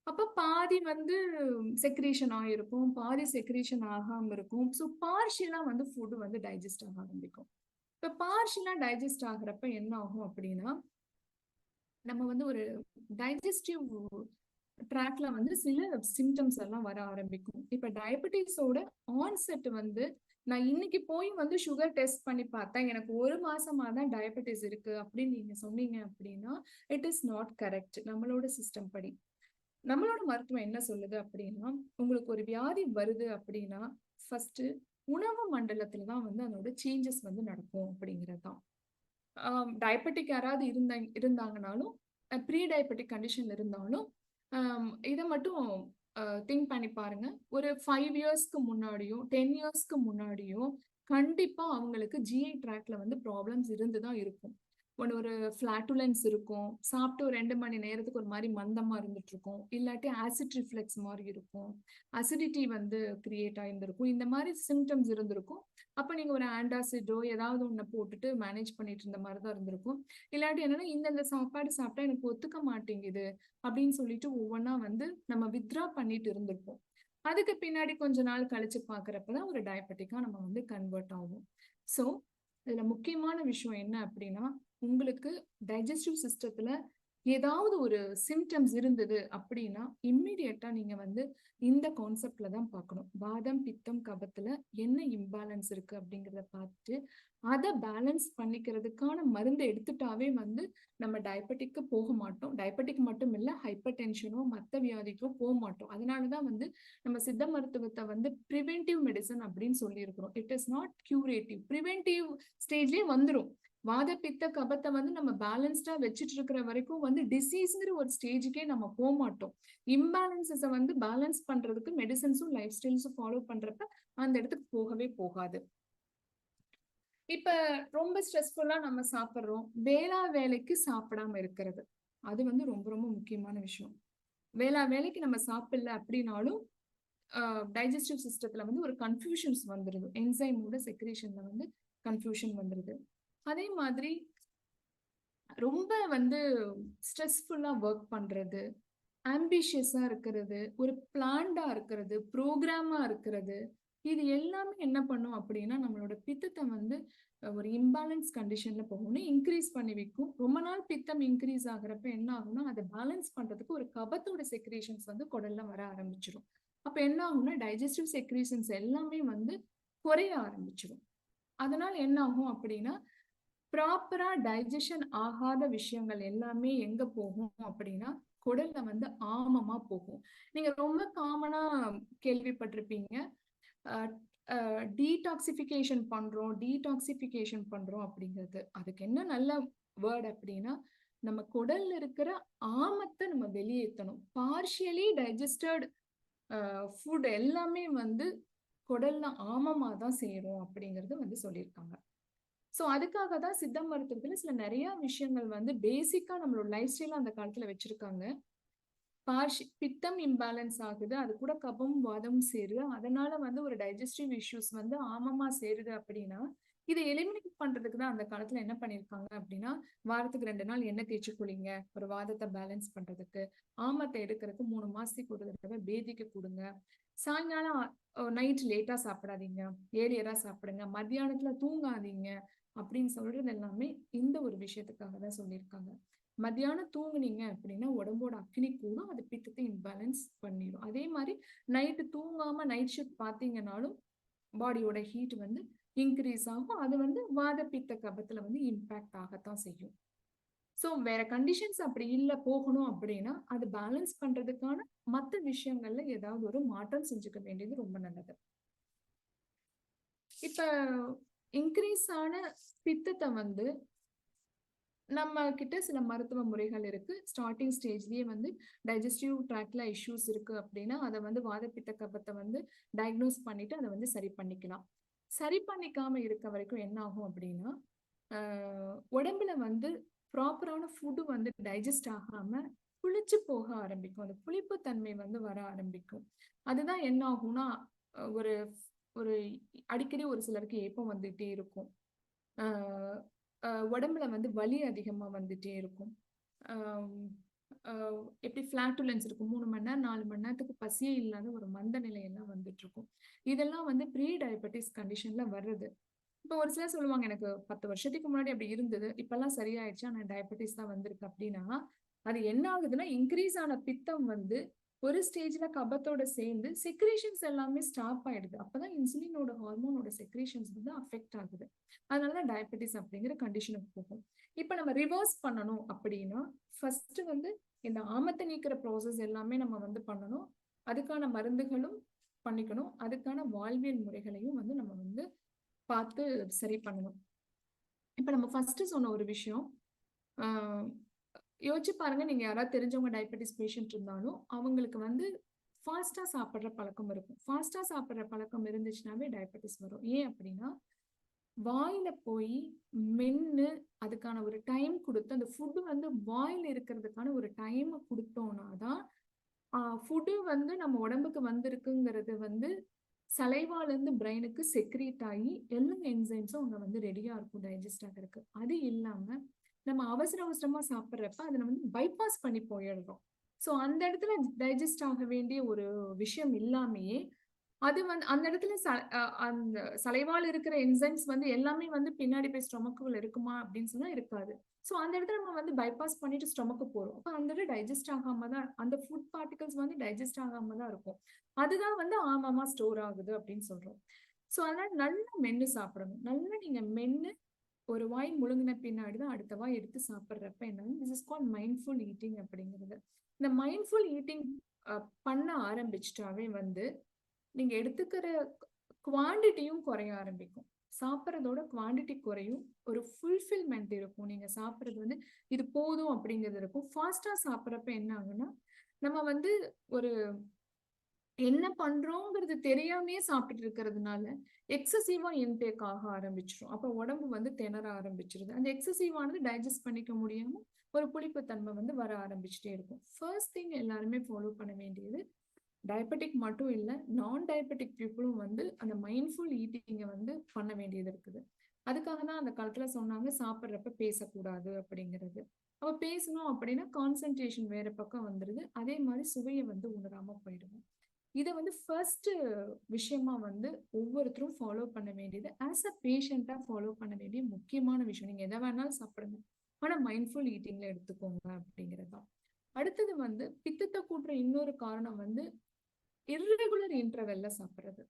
அப்ப பாதி வந்து செக்ரேஷன் ஆயிருக்கும், பாதி செக்ரேஷன் ஆகாம இருக்கும். ஸோ பார்ஷியலா வந்து ஃபுட் வந்து டைஜஸ்ட் ஆக ஆரம்பிக்கும். இப்ப பார்ஷியலா டைஜஸ்ட் ஆகுறப்ப என்ன ஆகும் அப்படின்னா, நம்ம வந்து ஒரு டைஜஸ்டிவ் ட்ராக்ல வந்து சில சிம்டம்ஸ் எல்லாம் வர ஆரம்பிக்கும். இப்ப டயபெட்டிஸோட ஆன்செட் வந்து நான் இன்னைக்கு போய் வந்து சுகர் டெஸ்ட் பண்ணி பார்த்தா எனக்கு 1 மாசமா தான் டயபெட்டிஸ் இருக்கு அப்படின்னு நீங்க சொன்னீங்க அப்படின்னா இட் இஸ் நாட் கரெக்ட். நம்மளோட சிஸ்டம் படி நம்மளோட மருத்துவம் என்ன சொல்லுது அப்படின்னா, உங்களுக்கு ஒரு வியாதி வருது அப்படின்னா ஃபர்ஸ்ட் உணவு மண்டலத்துல தான் வந்து அதோட சேஞ்சஸ் வந்து நடக்கும் அப்படிங்கிறது தான். டயபெட்டிக் யாராவது இருந்தாங்கனாலும் ப்ரீ டயபெட்டிக் கண்டிஷன்ல இருந்தாலும் இதை மட்டும் திங்க் பண்ணி பாருங்க. ஒரு 5 இயர்ஸ்க்கு முன்னாடியோ 10 இயர்ஸ்க்கு முன்னாடியோ கண்டிப்பா அவங்களுக்கு ஜிஐ ட்ராக்ல வந்து ப்ராப்ளம்ஸ் இருந்துதான் இருக்கும். ஒரு ஃபிளாட்டுலன்ஸ் இருக்கும், சாப்பிட்டு ஒரு 2 மணி நேரத்துக்கு ஒரு மாதிரி மந்தமா இருந்துட்டு இருக்கும், இல்லாட்டி ஆசிட் ரிஃப்ளெக்ஸ் மாதிரி இருக்கும், அசிடிட்டி வந்து கிரியேட் ஆயிருந்திருக்கும், இந்த மாதிரி சிம்டம்ஸ் இருந்திருக்கும். அப்ப நீங்க ஒரு ஆன்டாசிடோ ஏதாவது ஒண்ணு போட்டுட்டு மேனேஜ் பண்ணிட்டு இருந்த மாதிரி தான் இருந்திருக்கும். இல்லாட்டி என்னன்னா இந்த சாப்பாடு சாப்பிட்டா எனக்கு ஒத்துக்க மாட்டேங்குது அப்படின்னு சொல்லிட்டு ஒவ்வொன்றா வந்து நம்ம வித்ரா பண்ணிட்டு இருந்திருப்போம். அதுக்கு பின்னாடி கொஞ்ச நாள் கழிச்சு பாக்குறப்பதான் ஒரு டயபெட்டிக்கா நம்ம வந்து கன்வெர்ட் ஆகும். ஸோ இதுல முக்கியமான விஷயம் என்ன அப்படின்னா, உங்களுக்கு டைஜஸ்டிவ் சிஸ்டத்துல ஏதாவது ஒரு சிம்டம்ஸ் இருந்தது அப்படின்னா இம்மிடியட்டா நீங்க வந்து இந்த கான்செப்ட்ல தான் பார்க்கணும். வாதம் பித்தம் கபத்துல என்ன இம்பேலன்ஸ் இருக்கு அப்படிங்கிறத பார்த்துட்டு அதை பேலன்ஸ் பண்ணிக்கிறதுக்கான மருந்து எடுத்துட்டாவே வந்து நம்ம டயபெட்டிக்கு போக மாட்டோம். டயபெட்டிக் மட்டும் இல்லை, ஹைப்பர் டென்ஷனோ மற்ற வியாதிக்கோ போக மாட்டோம். அதனாலதான் வந்து நம்ம சித்த மருத்துவத்தை வந்து ப்ரிவென்டிவ் மெடிசன் அப்படின்னு சொல்லியிருக்கிறோம். It is not curative. Preventive ஸ்டேஜ்லயே வந்துடும். வாத பித்த கபத்தை வந்து நம்ம பேலன்ஸ்டா வச்சுட்டு இருக்கிற வரைக்கும் வந்து டிசீஸ்ங்கிற ஒரு ஸ்டேஜுக்கே நம்ம போக மாட்டோம். இம்பேலன்சஸை வந்து பேலன்ஸ் பண்றதுக்கு மெடிசன்ஸும் லைஃப் ஸ்டைல்ஸும் ஃபாலோ பண்றப்ப அந்த இடத்துக்கு போகவே போகாது. இப்ப ரொம்ப ஸ்ட்ரெஸ்ஃபுல்லா நம்ம சாப்பிட்றோம், வேளைக்கு சாப்பிடாம இருக்கிறது அது வந்து ரொம்ப ரொம்ப முக்கியமான விஷயம். வேளைக்கு நம்ம சாப்பிடல அப்படின்னாலும் டைஜஸ்டிவ் சிஸ்டத்துல வந்து ஒரு கன்ஃபியூஷன்ஸ் வந்துருது, என்சைமோட செக்ரேஷன்ல வந்து கன்ஃபியூஷன் வந்துருது. அதே மாதிரி ரொம்ப வந்து ஸ்ட்ரெஸ்ஃபுல்லா ஒர்க் பண்றது, ஆம்பிஷியஸா இருக்கிறது, ஒரு பிளான்டா இருக்கிறது, ப்ரோக்ராமா இருக்கிறது, இது எல்லாமே என்ன பண்ணும் அப்படின்னா நம்மளோட பித்தத்தை வந்து ஒரு இம்பேலன்ஸ் கண்டிஷன்ல போகணும், இன்க்ரீஸ் பண்ணி வைக்கும். ரொம்ப நாள் பித்தம் இன்க்ரீஸ் ஆகுறப்ப என்ன ஆகும்னா அதை பேலன்ஸ் பண்றதுக்கு ஒரு கபத்தோட செக்ரேஷன்ஸ் வந்து குடல்ல வர ஆரம்பிச்சிடும். அப்ப என்ன ஆகும்னா டைஜஸ்டிவ் செக்ரேஷன்ஸ் எல்லாமே வந்து குறைய ஆரம்பிச்சிடும். அதனால என்ன ஆகும் அப்படின்னா ப்ராப்பரா டைஜஷன் ஆகாத விஷயங்கள் எல்லாமே எங்க போகும் அப்படின்னா குடல்ல வந்து ஆமமா போகும். நீங்க ரொம்ப காமனா கேள்விப்பட்டிருப்பீங்க, டீடாக்சிஃபிகேஷன் பண்றோம் அப்படிங்கிறது. அதுக்கு என்ன நல்ல வேர்ட் அப்படின்னா நம்ம குடல்ல இருக்கிற ஆமத்தை நம்ம வெளியேற்றணும். பார்ஷியலி டைஜஸ்டட் ஃபுட் எல்லாமே வந்து குடல்ல ஆமமா தான் சேரும் அப்படிங்கிறது வந்து சொல்லியிருக்காங்க. ஸோ அதுக்காக தான் சித்த மருத்துவத்துல சில நிறைய விஷயங்கள் வந்து பேசிக்கா நம்மளோட லைஃப் ஸ்டைல அந்த காலத்துல வச்சிருக்காங்க. பித்தம் இம்பேலன்ஸ் ஆகுது, அது கூட கபம் வாதம் சேருது, அதனால வந்து ஒரு டைஜஸ்டிவ் இஷ்யூஸ் வந்து ஆமமா சேருது அப்படின்னா இதை எலிமினேட் பண்றதுக்கு தான் அந்த காலத்துல என்ன பண்ணிருக்காங்க அப்படின்னா வாரத்துக்கு 2 நாள் எண்ணெய் தேய்ச்சி குளிங்க, ஒரு வாதத்தை பேலன்ஸ் பண்றதுக்கு. ஆமத்தை எடுக்கிறதுக்கு 3 மாசத்துக்கு ஒரு தடவை பேதிக்கு கொடுங்க. சாயங்காலம் நைட் லேட்டா சாப்பிடாதீங்க, ஏரியரா சாப்பிடுங்க, மத்தியானத்துல தூங்காதீங்க அப்படின்னு சொல்றது எல்லாமே இந்த ஒரு விஷயத்துக்காக தான் சொல்லியிருக்காங்க. மத்தியானம் தூங்குனீங்க அப்படின்னா உடம்போட அக்னி கூடும், அது பித்தத்தை இம்பேலன்ஸ் பண்ணிடும். அதே மாதிரி நைட்டு தூங்காம நைட் ஷிஃப்ட் பார்த்தீங்கன்னாலும் பாடியோட ஹீட் வந்து இன்க்ரீஸ் ஆகும். அது வந்து வாத பித்த கபத்துல வந்து இம்பாக்ட் ஆகத்தான் செய்யும். ஸோ வேற கண்டிஷன்ஸ் அப்படி இல்லை போகணும் அப்படின்னா அது பேலன்ஸ் பண்றதுக்கான மற்ற விஷயங்கள்ல ஏதாவது ஒரு மாற்றம் செஞ்சுக்க வேண்டியது ரொம்ப நல்லது. இப்ப இன்க்ரீஸ் ஆன பித்தத்தை வந்து நம்ம கிட்ட சில மருத்துவ முறைகள் இருக்கு. ஸ்டார்டிங் ஸ்டேஜ்லயே வந்து டைஜஸ்டிவ் ட்ராக்ல இஷ்யூஸ் இருக்கு அப்படின்னா அதை வந்து வாதப்பித்த கபத்தை வந்து டயக்னோஸ் பண்ணிட்டு அதை வந்து சரி பண்ணிக்கலாம். சரி பண்ணிக்காம இருக்க வரைக்கும் என்ன ஆகும் அப்படின்னா உடம்புல வந்து ப்ராப்பரான ஃபுட்டு வந்து டைஜஸ்ட் ஆகாம புளிச்சு போக ஆரம்பிக்கும், அந்த புளிப்பு தன்மை வந்து வர ஆரம்பிக்கும். அதுதான் என்ன ஆகும்னா ஒரு ஒரு அடிக்கடி ஒரு சிலருக்கு ஏப்பம் வந்துட்டே இருக்கும், உடம்புல வந்து வலி அதிகமா வந்துட்டே இருக்கும், எப்படி ஃபிளாட்டுலன்ஸ் இருக்கும், 3 மணி நேரம் 4 மணி நேரத்துக்கு பசியே இல்லாத ஒரு மந்த நிலையெல்லாம் வந்துட்டு இருக்கும். இதெல்லாம் வந்து ப்ரீ டயபெட்டிஸ் கண்டிஷன்ல வர்றது. இப்போ ஒரு சிலர் சொல்லுவாங்க எனக்கு 10 வருஷத்துக்கு முன்னாடி அப்படி இருந்தது, இப்பெல்லாம் சரியாயிடுச்சு, ஆனா டயபெட்டிஸ் தான் வந்திருக்கு அப்படின்னா அது என்ன ஆகுதுன்னா இன்க்ரீஸ் ஆன பித்தம் வந்து ஒரு ஸ்டேஜ்ல கபத்தோட சேர்ந்து செக்ரேஷன்ஸ் எல்லாமே ஸ்டாப் ஆயிடுது. அப்பதான் இன்சுலினோட ஹார்மோனோட செக்ரேஷன்ஸ் வந்து அஃபெக்ட் ஆகுது. அதனால டயபெட்டிஸ் அப்படிங்கிற கண்டிஷனுக்கு போகும். இப்ப நம்ம ரிவர்ஸ் பண்ணணும் அப்படின்னா ஃபர்ஸ்ட் வந்து இந்த ஆமத்தை நீக்கிற ப்ராசஸ் எல்லாமே நம்ம வந்து பண்ணணும், அதுக்கான மருந்துகளும் பண்ணிக்கணும், அதுக்கான வாழ்வியல் முறைகளையும் வந்து நம்ம வந்து பார்த்து சரி பண்ணணும். இப்ப நம்ம ஃபர்ஸ்ட் சொன்ன ஒரு விஷயம் யோசிச்சு பாருங்க, நீங்க யாராவது தெரிஞ்சவங்க டயபெட்டிஸ் பேஷண்ட் இருந்தாலும் அவங்களுக்கு வந்து ஃபாஸ்டா சாப்பிட்ற பழக்கம் இருக்கும். ஃபாஸ்டா சாப்பிட்ற பழக்கம் இருந்துச்சுனாவே டயபெட்டிஸ் வரும். ஏன் அப்படின்னா வாயில போய் மென்னு அதுக்கான ஒரு டைம் கொடுத்து அந்த ஃபுட்டு வந்து வாயில இருக்கிறதுக்கான ஒரு டைம் கொடுத்தோம்னா தான் ஃபுட்டு வந்து நம்ம உடம்புக்கு வந்திருக்குங்கிறது வந்து சலைவால இருந்து பிரெயினுக்கு செக்ரீட் ஆகி எல்லா என்சைம்ஸும் அங்க வந்து ரெடியா இருக்கும் டைஜஸ்ட் ஆகிறதுக்கு. அது இல்லாம நம்ம அவசரமா சாப்பிட்றப்ப அதை நம்ம வந்து பைபாஸ் பண்ணி போயிடுறோம். ஸோ அந்த இடத்துல டைஜஸ்ட் ஆக வேண்டிய ஒரு விஷயம் இல்லாமையே அது வந்து அந்த இடத்துல அந்த சலைவால் இருக்கிற என்சைம்ஸ் வந்து எல்லாமே வந்து பின்னாடி போய் ஸ்டொமக்குள்ள இருக்குமா அப்படின்னு சொன்னா இருக்காது. ஸோ அந்த இடத்துல நம்ம வந்து பைபாஸ் பண்ணிட்டு ஸ்டொமக்கு போறோம். அப்போ அந்த இடத்துல டைஜஸ்ட் ஆகாம தான் அந்த ஃபுட் பார்ட்டிகல்ஸ் வந்து டைஜஸ்ட் ஆகாம தான் இருக்கும். அதுதான் வந்து ஆமாமா ஸ்டோர் ஆகுது அப்படின்னு சொல்றோம். ஸோ அதனால நல்லா மென்னு சாப்பிடணும். நல்லா நீங்க மென்னு ஒரு வாய் முழுங்கின பின்னாடி தான் அடுத்த வாய் எடுத்து சாப்பிட்றப்ப என்ன this is called mindful eating அப்படிங்கிறது. இந்த மைண்ட்ஃபுல் ஈட்டிங் பண்ண ஆரம்பிச்சிட்டாவே வந்து நீங்க எடுத்துக்கிற குவான்டிட்டியும் குறைய ஆரம்பிக்கும். சாப்பிட்றதோட குவான்டிட்டி குறையும், ஒரு ஃபுல்ஃபில்மெண்ட் இருக்கும். நீங்க சாப்பிட்றது வந்து இது போதும் அப்படிங்கிறது இருக்கும். ஃபாஸ்டா சாப்பிட்றப்ப என்ன ஆகுன்னா நம்ம வந்து ஒரு என்ன பண்றோங்கிறது தெரியாமையே சாப்பிட்டு இருக்கிறதுனால எக்ஸசிவா இன்டேக் ஆக ஆரம்பிச்சிடும். அப்ப உடம்பு வந்து திணற ஆரம்பிச்சிருது. அந்த எக்ஸசிவானது டைஜஸ்ட் பண்ணிக்க முடியாம ஒரு புளிப்பு தன்மை வந்து வர ஆரம்பிச்சுட்டே இருக்கும். ஃபர்ஸ்ட் திங் எல்லாருமே ஃபாலோ பண்ண வேண்டியது, டயபெட்டிக் மட்டும் இல்லை நான் டயபெட்டிக் பீப்புளும் வந்து அந்த மைண்ட்ஃபுல் ஈட்டிங்கை வந்து பண்ண வேண்டியது இருக்குது. அதுக்காக தான் அந்த காலத்துல சொன்னாங்க சாப்பிட்றப்ப பேசக்கூடாது அப்படிங்கிறது. அப்ப பேசணும் அப்படின்னா கான்சென்ட்ரேஷன் வேற பக்கம் வந்துருது, அதே மாதிரி சுவையை வந்து உணராம போயிடுவோம். இதை வந்து ஃபர்ஸ்ட் விஷயமா வந்து ஒவ்வொருத்தரும் ஃபாலோ பண்ண வேண்டியது, ஆஸ் அ பேஷண்டா ஃபாலோ பண்ண வேண்டிய முக்கியமான விஷயம். நீங்க எதை வேணாலும் சாப்பிடுங்க, ஆனா மைண்ட்ஃபுல் ஈட்டிங்ல எடுத்துக்கோங்க அப்படிங்கிறது தான். அடுத்தது வந்து பித்தத்தை கூட்டுற இன்னொரு காரணம் வந்து இர்ரெகுலர் இன்டர்வெல்ல சாப்பிடுறது.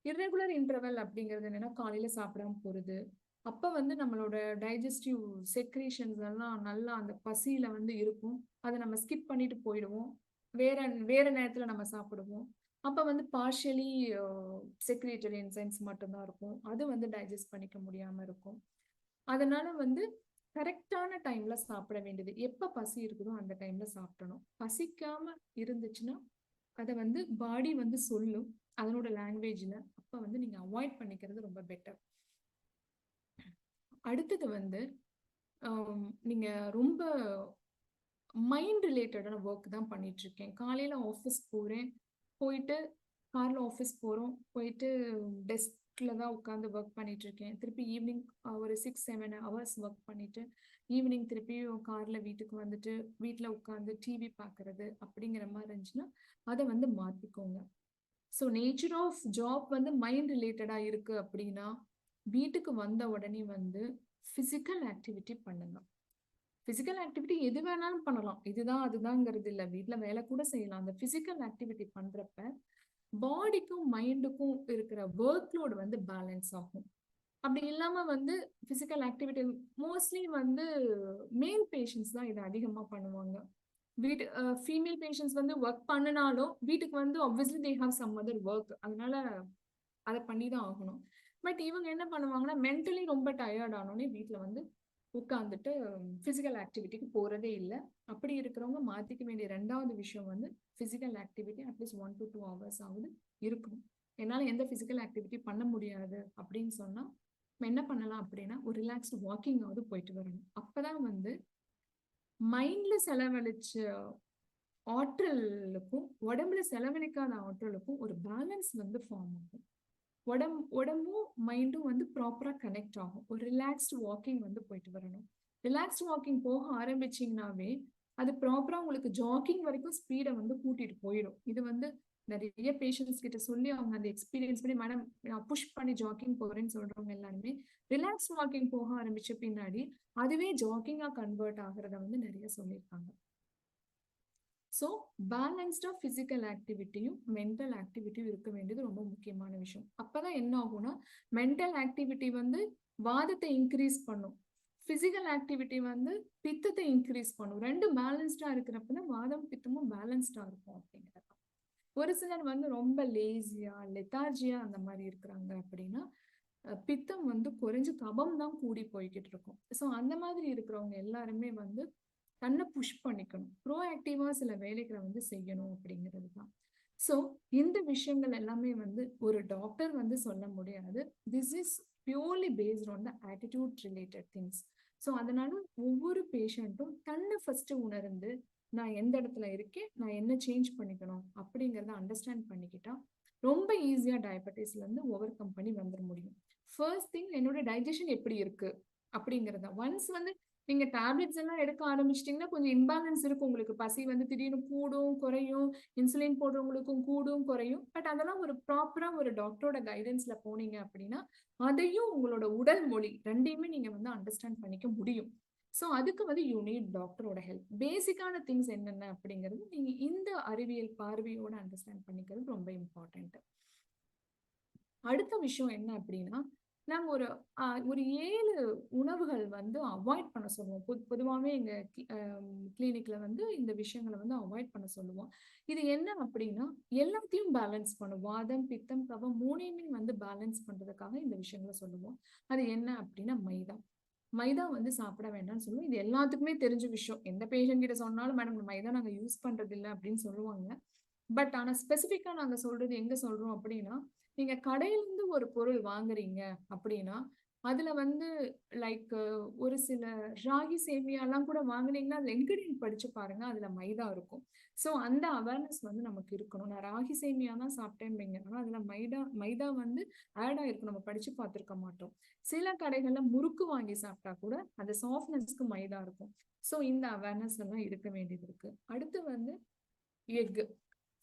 இர்ரெகுலர் இன்டர்வெல் அப்படிங்கிறது என்னன்னா, காலையில சாப்பிடாம போறது, அப்ப வந்து நம்மளோட டைஜஸ்டிவ் செக்ரீஷன்ஸ் எல்லாம் நல்லா அந்த பசியில வந்து இருக்கும், அதை நம்ம ஸ்கிப் பண்ணிட்டு போயிடுவோம், வேற வேற நேரத்துல நம்ம சாப்பிடுவோம். அப்ப வந்து பார்ஷியலி செக்ரேட்டரி என்சைம்ஸ் மட்டும்தான் இருக்கும், அது வந்து டைஜஸ்ட் பண்ணிக்க முடியாம இருக்கும். அதனால வந்து கரெக்டான டைம்ல சாப்பிட வேண்டியது, எப்ப பசி இருக்குதோ அந்த டைம்ல சாப்பிடணும். பசிக்காம இருந்துச்சுன்னா அதை வந்து பாடி வந்து சொல்லும் அதனோட லாங்குவேஜ்ல, அப்ப வந்து நீங்க அவாய்ட் பண்ணிக்கிறது ரொம்ப பெட்டர். அடுத்தது வந்து நீங்க ரொம்ப மைண்ட் ரிலேட்டடான ஒர்க் தான் பண்ணிட்டு இருக்கேன். காலையில ஆஃபீஸ் போறேன், போயிட்டு கார்ல ஆஃபீஸ் போறோம், போயிட்டு டெஸ்க்ல தான் உட்காந்து ஒர்க் பண்ணிட்டு இருக்கேன். திருப்பி ஈவினிங் ஒரு 6-7 ஹவர்ஸ் ஒர்க் பண்ணிட்டு ஈவினிங் திருப்பியும் கார்ல வீட்டுக்கு வந்துட்டு வீட்டில் உட்காந்து டிவி பார்க்கறது அப்படிங்கிற மாதிரி இருந்துச்சுன்னா அதை வந்து மாத்திக்கோங்க. ஸோ நேச்சர் ஆஃப் ஜாப் வந்து மைண்ட் ரிலேட்டடா இருக்கு அப்படின்னா, வீட்டுக்கு வந்த உடனே வந்து பிசிக்கல் ஆக்டிவிட்டி பண்ணுங்க. பிசிக்கல் ஆக்டிவிட்டி எது வேணாலும் பண்ணலாம், இதுதான் அதுதாங்கிறது இல்லை, வீட்டில் வேலை கூட செய்யலாம். அந்த பிசிக்கல் ஆக்டிவிட்டி பண்றப்ப பாடிக்கும் மைண்டுக்கும் இருக்கிற ஒர்க் லோடு வந்து பேலன்ஸ் ஆகும். அப்படி இல்லாம வந்து பிசிக்கல் ஆக்டிவிட்டி மோஸ்ட்லி வந்து மேல் பேஷண்ட்ஸ் தான் இதை அதிகமா பண்ணுவாங்க. வீட்டு ஃபீமேல் பேஷண்ட்ஸ் வந்து ஒர்க் பண்ணினாலும் வீட்டுக்கு வந்து obviously they have some other work, அதனால அதை பண்ணி தான் ஆகணும். பட் இவங்க என்ன பண்ணுவாங்கன்னா, மென்டலி ரொம்ப டயர்ட் ஆனோடனே வீட்டில் வந்து உட்காந்துட்டு ஃபிசிக்கல் ஆக்டிவிட்டிக்கு போறதே இல்லை. அப்படி இருக்கிறவங்க மாத்திக்க வேண்டிய ரெண்டாவது விஷயம் வந்து physical activity at least 1 to 2 hours ஆகுது இருக்கணும். என்னால் எந்த ஃபிசிக்கல் ஆக்டிவிட்டி பண்ண முடியாது அப்படின்னு சொன்னா என்ன பண்ணலாம் அப்படின்னா, ஒரு ரிலாக்ஸ்டு வாக்கிங் ஆகுது போயிட்டு வரணும். அப்பதான் வந்து மைண்ட்ல செலவழிச்ச ஆற்றலுக்கும் உடம்புல செலவழிக்காத ஆற்றலுக்கும் ஒரு பேலன்ஸ் வந்து ஃபார்ம் ஆகும். உடம்பும் மைண்டும் வந்து ப்ராப்பரா கனெக்ட் ஆகும். ஒரு ரிலாக்ஸ்டு வாக்கிங் வந்து போயிட்டு வரணும். ரிலாக்ஸ்டு வாக்கிங் போக ஆரம்பிச்சிங்கனாவே அது ப்ராப்பரா உங்களுக்கு ஜாக்கிங் வரைக்கும் ஸ்பீடை வந்து கூட்டிட்டு போயிடும். இது வந்து நிறைய பேஷண்ட்ஸ் கிட்ட சொல்லி அவங்க அந்த எக்ஸ்பீரியன்ஸ் பண்ணி, மேடம் நான் புஷ் பண்ணி ஜாக்கிங் போறேன்னு சொல்றவங்க எல்லாருமே ரிலாக்ஸ் வாக்கிங் போக ஆரம்பிச்ச பின்னாடி அதுவே ஜாக்கிங்கா கன்வெர்ட் ஆகிறத வந்து நிறைய சொல்லியிருக்காங்க. ஸோ பேலன்ஸ்டா பிசிக்கல் ஆக்டிவிட்டியும் மென்டல் ஆக்டிவிட்டியும் இருக்க வேண்டியது ரொம்ப முக்கியமான விஷயம். அப்பதான் என்ன ஆகும்னா, மென்டல் ஆக்டிவிட்டி வந்து வாதத்தை இன்க்ரீஸ் பண்ணும், பிசிக்கல் ஆக்டிவிட்டி வந்து பித்தத்தை இன்க்ரீஸ் பண்ணும். ரெண்டும் பேலன்ஸ்டா இருக்கிறப்ப வாதம் பித்தமும் பேலன்ஸ்டா இருக்கும் அப்படிங்கிறது. ஒரு சிலர் வந்து ரொம்ப லேசியா லெத்தார்ஜியா அந்த மாதிரி இருக்கிறாங்க அப்படின்னா பித்தம் வந்து குறைஞ்சு கபம் தான் கூடி போய்கிட்டு இருக்கும். ஸோ அந்த மாதிரி இருக்கிறவங்க எல்லாருமே வந்து தன்னை புஷ் பண்ணிக்கணும், ப்ரோஆக்டிவா சில வேலைகளை வந்து செய்யணும் அப்படிங்கிறது தான். ஸோ இந்த விஷயங்கள் எல்லாமே வந்து ஒரு டாக்டர் வந்து சொல்ல முடியாது. This is purely based on the attitude related things. So அதனால ஒவ்வொரு பேஷண்ட்டும் தன்னை ஃபர்ஸ்ட் உணர்ந்து நான் எந்த இடத்துல இருக்கேன், நான் என்ன சேஞ்ச் பண்ணிக்கணும் அப்படிங்கிறத அண்டர்ஸ்டாண்ட் பண்ணிக்கிட்டா ரொம்ப ஈஸியா டயபெட்டிஸ்ல இருந்து ஓவர் கம் பண்ணி வந்துட முடியும். ஃபர்ஸ்ட் திங் என்னோட டைஜஷன் எப்படி இருக்கு அப்படிங்கிறத. ஒன்ஸ் வந்து நீங்க டேப்லெட்ஸ் எல்லாம் எடுக்க ஆரம்பிச்சிட்டீங்கன்னா கொஞ்சம் இம்பேலன்ஸ் இருக்கும் உங்களுக்கு. பசி வந்து திடீர்னு கூடும் குறையும், இன்சுலின் போடுறவங்களுக்கும் கூடும் குறையும். பட் அதெல்லாம் ஒரு ப்ராப்பரா ஒரு டாக்டரோட கைடன்ஸ்ல போனீங்க அப்படின்னா அதையும் உங்களோட உடல் மொழி ரெண்டையுமே நீங்க வந்து அண்டர்ஸ்டாண்ட் பண்ணிக்க முடியும். ஸோ அதுக்கு வந்து யூ நீட் டாக்டரோட ஹெல்ப். பேசிக்கான திங்ஸ் என்னென்ன அப்படிங்கிறது நீங்க இந்த அறிவியல் பார்வையோட அண்டர்ஸ்டாண்ட் பண்ணிக்கிறது ரொம்ப இம்பார்ட்டன்ட். அடுத்த விஷயம் என்ன அப்படின்னா, நாங்க ஒரு 7 உணவுகள் வந்து அவாய்ட் பண்ண சொல்லுவோம். பொதுவாகவே எங்க கிளினிக்ல வந்து இந்த விஷயங்களை வந்து அவாய்ட் பண்ண சொல்லுவோம். இது என்ன அப்படின்னா, எல்லாத்தையும் பேலன்ஸ் பண்ணும், வாதம் பித்தம் கபம் 3யுமே வந்து பேலன்ஸ் பண்றதுக்காக இந்த விஷயங்களை சொல்லுவோம். அது என்ன அப்படின்னா மைதா. மைதா வந்து சாப்பிட வேண்டாம்னு சொல்லுவோம். இது எல்லாத்துக்குமே தெரிஞ்ச விஷயம். எந்த பேஷண்ட் கிட்ட சொன்னாலும் மேடம் மைதா நாங்க யூஸ் பண்றது இல்லை அப்படின்னு சொல்லுவாங்க. பட் ஆனா ஸ்பெசிஃபிக்கா நாங்க சொல்றது எங்க சொல்றோம் அப்படின்னா, நீங்க கடையிலிருந்து ஒரு பொருள் வாங்குறீங்க அப்படின்னா அதுல வந்து லைக் ஒரு சில ராகி சேமியாலாம் கூட வாங்குனீங்கன்னா அதுல இன்கிரிடியன்ட் படிச்சு பாருங்க, அதுல மைதா இருக்கும். ஸோ அந்த அவேர்னஸ் வந்து நமக்கு இருக்கணும். நான் ராகி சேமியா தான் சாப்பிட்டேன்பீங்க, ஆனா அதுல மைதா வந்து ஆட் ஆயிருக்கும், நம்ம படிச்சு பார்த்துருக்க மாட்டோம். சில கடைகள்ல முறுக்கு வாங்கி சாப்பிட்டா கூட அந்த சாஃப்ட்னஸ்க்கு மைதா இருக்கும். ஸோ இந்த அவேர்னஸ் எல்லாம் இருக்க வேண்டியது இருக்கு. அடுத்து வந்து எக்.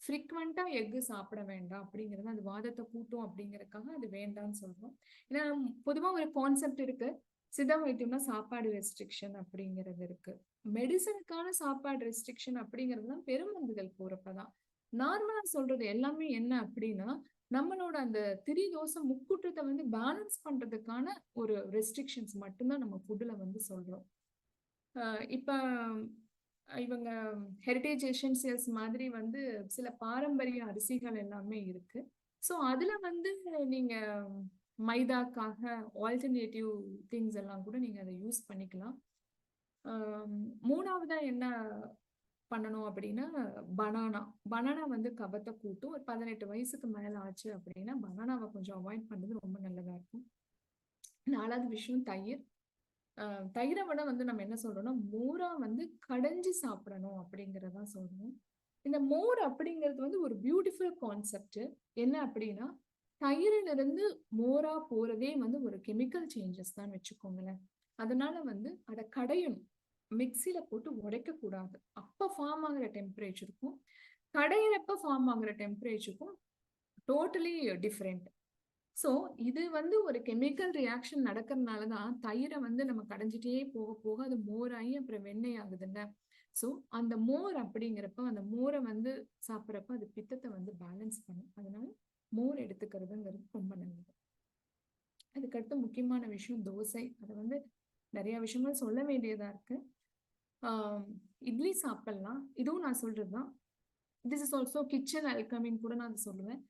ஃப்ரீக்வெண்டா எக்கு சாப்பிட வேண்டாம் அப்படிங்கிறது, அது வாதத்தை கூட்டும் அப்படிங்கறதுக்காக அது வேண்டாம்னு சொல்றோம். ஏன்னா பொதுவா ஒரு கான்செப்ட் இருக்கு, சித்த வைத்தியம்னா சாப்பாடு ரெஸ்ட்ரிக்ஷன் அப்படிங்கிறது இருக்கு. மெடிசனுக்கான சாப்பாடு ரெஸ்ட்ரிக்ஷன் அப்படிங்கிறதுலாம் பெருமருந்துகள் போறப்பதான். நார்மலா சொல்றது எல்லாமே என்ன அப்படின்னா, நம்மளோட அந்த திரிதோஷ முக்குற்றத்தை வந்து பேலன்ஸ் பண்றதுக்கான ஒரு ரெஸ்ட்ரிக்ஷன்ஸ் மட்டும்தான் நம்ம ஃபுட்ல வந்து சொல்றோம். இப்ப இவங்க ஹெரிட்டேஜ் எசென்சியல்ஸ் மாதிரி வந்து சில பாரம்பரிய அரிசிகள் எல்லாமே இருக்கு. ஸோ அதுல வந்து நீங்க மைதாக்காக ஆல்டர்னேட்டிவ் திங்ஸ் எல்லாம் கூட நீங்க அதை யூஸ் பண்ணிக்கலாம். மூணாவதா என்ன பண்ணணும் அப்படின்னா, பனானா வந்து கபத்தை கூட்டும். ஒரு 18 வயசுக்கு மேல ஆச்சு அப்படின்னா பனானாவை கொஞ்சம் அவாய்ட் பண்றது ரொம்ப நல்லதா இருக்கும். 4வது விஷயம் தயிர். தயிரை விட வந்து நம்ம என்ன சொல்றோம்னா, மோரா வந்து கடைஞ்சு சாப்பிடணும் அப்படிங்கறதா சொல்றோம். இந்த மோர் அப்படிங்கிறது வந்து ஒரு பியூட்டிஃபுல் கான்செப்ட். என்ன அப்படின்னா, தயிரில இருந்து மோரா போறதே வந்து ஒரு கெமிக்கல் சேஞ்சஸ் தான் வச்சுக்கோங்களேன். அதனால வந்து அதை கடையணும், மிக்சியில போட்டு உடைக்க கூடாது. அப்ப ஃபார்ம் ஆகுற டெம்பரேச்சருக்கும் கடையிறப்ப ஃபார்ம் ஆகுற டெம்பரேச்சருக்கும் டோட்டலி டிஃப்ரெண்ட். ஸோ இது வந்து ஒரு கெமிக்கல் ரியாக்ஷன் நடக்கிறதுனால தான் தயிரை வந்து நம்ம கடைஞ்சிட்டே போக போக அது மோராகி அப்புறம் வெண்ணெய் ஆகுதுல்ல. ஸோ அந்த மோர் அப்படிங்கிறப்ப அந்த மோரை வந்து சாப்பிட்றப்ப அது பித்தத்தை வந்து பேலன்ஸ் பண்ணும். அதனால மோர் எடுத்துக்கிறதுங்கிறது ரொம்ப நல்லது. அதுக்கடுத்து முக்கியமான விஷயம் தோசை. அதை வந்து நிறைய விஷயங்கள் சொல்ல வேண்டியதா இருக்கு. இட்லி சாப்பிடலாம், இதுவும் நான் சொல்றதுதான். திஸ் இஸ் ஆல்சோ கிச்சன் அல்கமின்னு கூட நான் சொல்லுவேன்.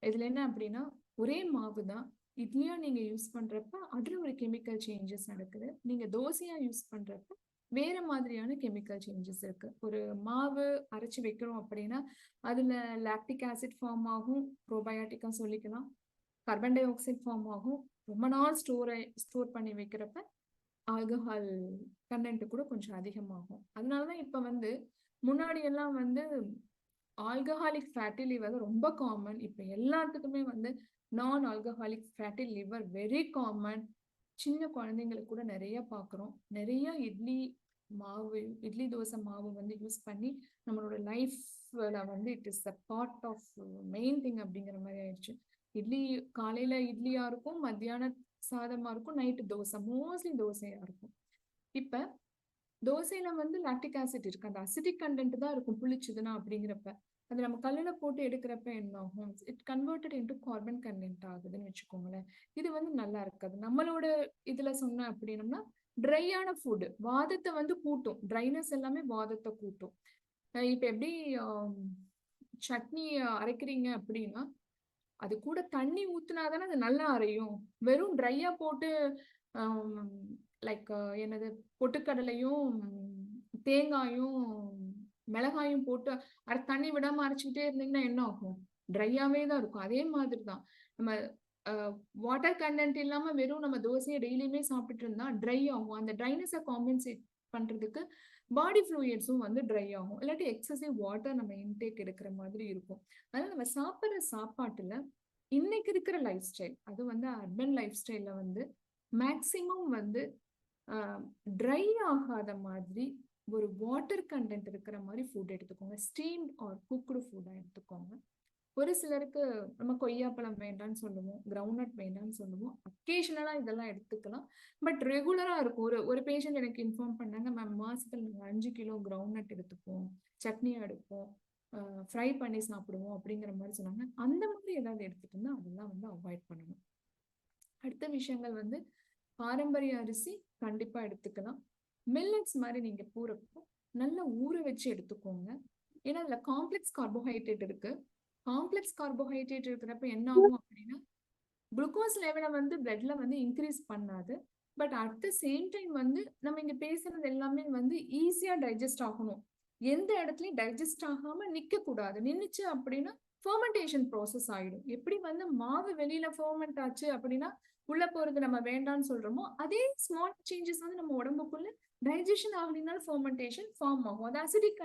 இதுல என்ன அப்படின்னா, ஒரே மாவு தான் இட்லியா நீங்க யூஸ் பண்றப்ப அதுல ஒரு கெமிக்கல் சேஞ்சஸ் நடக்குது. நீங்க தோசையா யூஸ் பண்றப்ப வேற மாதிரியான கெமிக்கல் சேஞ்சஸ் இருக்கு. ஒரு மாவு அரைச்சு வைக்கிறோம் அப்படின்னா அதுல லாக்டிக் ஆசிட் ஃபார்ம் ஆகும், ப்ரோபயோட்டிக்கா சொல்லிக்கலாம். கார்பன் டை ஆக்சைடு ஃபார்ம் ஆகும். ரொம்ப நாள் ஸ்டோர் பண்ணி வைக்கிறப்ப ஆல்கஹால் கண்டென்ட் கூட கொஞ்சம் அதிகமாகும். அதனாலதான் இப்ப வந்து முன்னாடி எல்லாம் வந்து ஆல்கஹாலிக் ஃபேட்டி லிவர் ரொம்ப காமன். இப்ப எல்லாத்துக்குமே வந்து நான் alcoholic fatty liver very common. சின்ன குழந்தைங்களுக்கு கூட நிறைய பார்க்குறோம். நிறைய இட்லி தோசை மாவு வந்து யூஸ் பண்ணி நம்மளோட லைஃப்ல வந்து it is a part of main thing அப்படிங்கிற மாதிரி ஆயிடுச்சு. காலையில இட்லியா இருக்கும், மத்தியான சாதமா இருக்கும், நைட்டு தோசை, மோஸ்ட்லி தோசையா இருக்கும். இப்ப தோசையில வந்து லாக்டிக் ஆசிட் இருக்கு, அந்த அசிட்டிக் கண்டென்ட் தான் இருக்கும் புளிச்சுதுன்னா. அப்படிங்கிறப்ப அது நம்ம கல்லுல போட்டு எடுக்கிறப்ப என்ன ஆகும், it converted into carbon content ஆகுதுன்னு வச்சுக்கோங்களேன். இது வந்து நல்லா இருக்காது. நம்மளோட இதுல சொன்ன அப்படின்னம்னா ட்ரையான ஃபுட் வாதத்தை வந்து கூட்டும். ட்ரைனஸ் எல்லாமே வாதத்தை கூட்டும். இப்ப எப்படி சட்னி அரைக்கிறீங்க அப்படின்னா அது கூட தண்ணி ஊத்துனாதானே அது நல்லா அரையும். வெறும் ட்ரையா போட்டு லைக் என்னது பொட்டுக்கடலையும் தேங்காயும் மிளகாயும் போட்டு தண்ணி விடாம அரைச்சிக்கிட்டே இருந்தீங்கன்னா என்ன ஆகும், ட்ரையாவே தான் இருக்கும். அதே மாதிரி தான் நம்ம வாட்டர் கண்டென்ட் இல்லாம வெறும் நம்ம தோசையை டெய்லியுமே சாப்பிட்டு இருந்தா ட்ரை ஆகும். அந்த ட்ரைனஸை காம்பன்சேட் பண்றதுக்கு பாடி ஃப்ளூயிட்ஸும் வந்து ட்ரை ஆகும். இல்லாட்டி எக்ஸசிவ் வாட்டர் நம்ம இன்டேக் எடுக்கிற மாதிரி இருக்கும். அதனால நம்ம சாப்பிட்ற சாப்பாட்டுல இன்னைக்கு இருக்கிற லைஃப் ஸ்டைல், அது வந்து அர்பன் லைஃப் ஸ்டைல்ல வந்து மேக்சிமம் வந்து ட்ரை ஆகாத மாதிரி ஒரு வாட்டர் கண்டென்ட் இருக்கிற மாதிரி ஃபுட் எடுத்துக்கோங்க. ஸ்டீம்ட் ஆர் குக்டு ஃபுட்டா எடுத்துக்கோங்க. ஒரு சிலருக்கு நம்ம கொய்யாப்பழம் வேண்டாம்னு சொல்லுவோம், கிரவுண்ட்நட் வேண்டாம்னு சொல்லுவோம். அக்கேஷனலா இதெல்லாம் எடுத்துக்கலாம். பட் ரெகுலரா இருக்கும். ஒரு பேஷண்ட் எனக்கு இன்ஃபார்ம் பண்ணாங்க, மேம் மாசத்துல நாங்கள் 5 கிலோ கிரவுண்ட்நட் எடுத்துப்போம், சட்னியா எடுப்போம், ஃப்ரை பண்ணி சாப்பிடுவோம் அப்படிங்கிற மாதிரி சொன்னாங்க. அந்த மாதிரி ஏதாவது எடுத்துட்டோம்னா அதெல்லாம் வந்து அவாய்ட் பண்ணணும். அடுத்த விஷயங்கள் வந்து பாரம்பரிய அரிசி கண்டிப்பா எடுத்துக்கலாம். மில்லட்ஸ் மாதிரி நீங்க போறப்போ நல்லா ஊற வச்சு எடுத்துக்கோங்க. ஏன்னா அதுல காம்ப்ளெக்ஸ் கார்போஹைட்ரேட் இருக்கு. காம்ப்ளெக்ஸ் கார்போஹைட்ரேட் இருக்கிறப்ப என்ன ஆகும் அப்படின்னா குளுக்கோஸ் லெவலை வந்து பிளட்ல வந்து இன்க்ரீஸ் பண்ணாது. But at the same time வந்து நம்ம இங்க பேசுறது எல்லாமே வந்து ஈஸியா டைஜஸ்ட் ஆகணும். எந்த இடத்துலயும் டைஜஸ்ட் ஆகாம நிக்க கூடாது. நின்னுச்சு அப்படின்னா ஃபெர்மெண்டேஷன் ப்ராசஸ் ஆயிடும். எப்படி வந்து மாவு வெளியில ஃபெர்மெண்ட் ஆச்சு அப்படின்னா உள்ள போறது நம்ம வேண்டாம்னு சொல்றோமோ, அதே ஸ்மால் சேஞ்சஸ் வந்து நம்ம உடம்புக்குள்ள டைஜஷன் ஆகலினாலும் ஃபெர்மெண்டேஷன் ஃபார்ம் ஆகும். அது அசிடிக்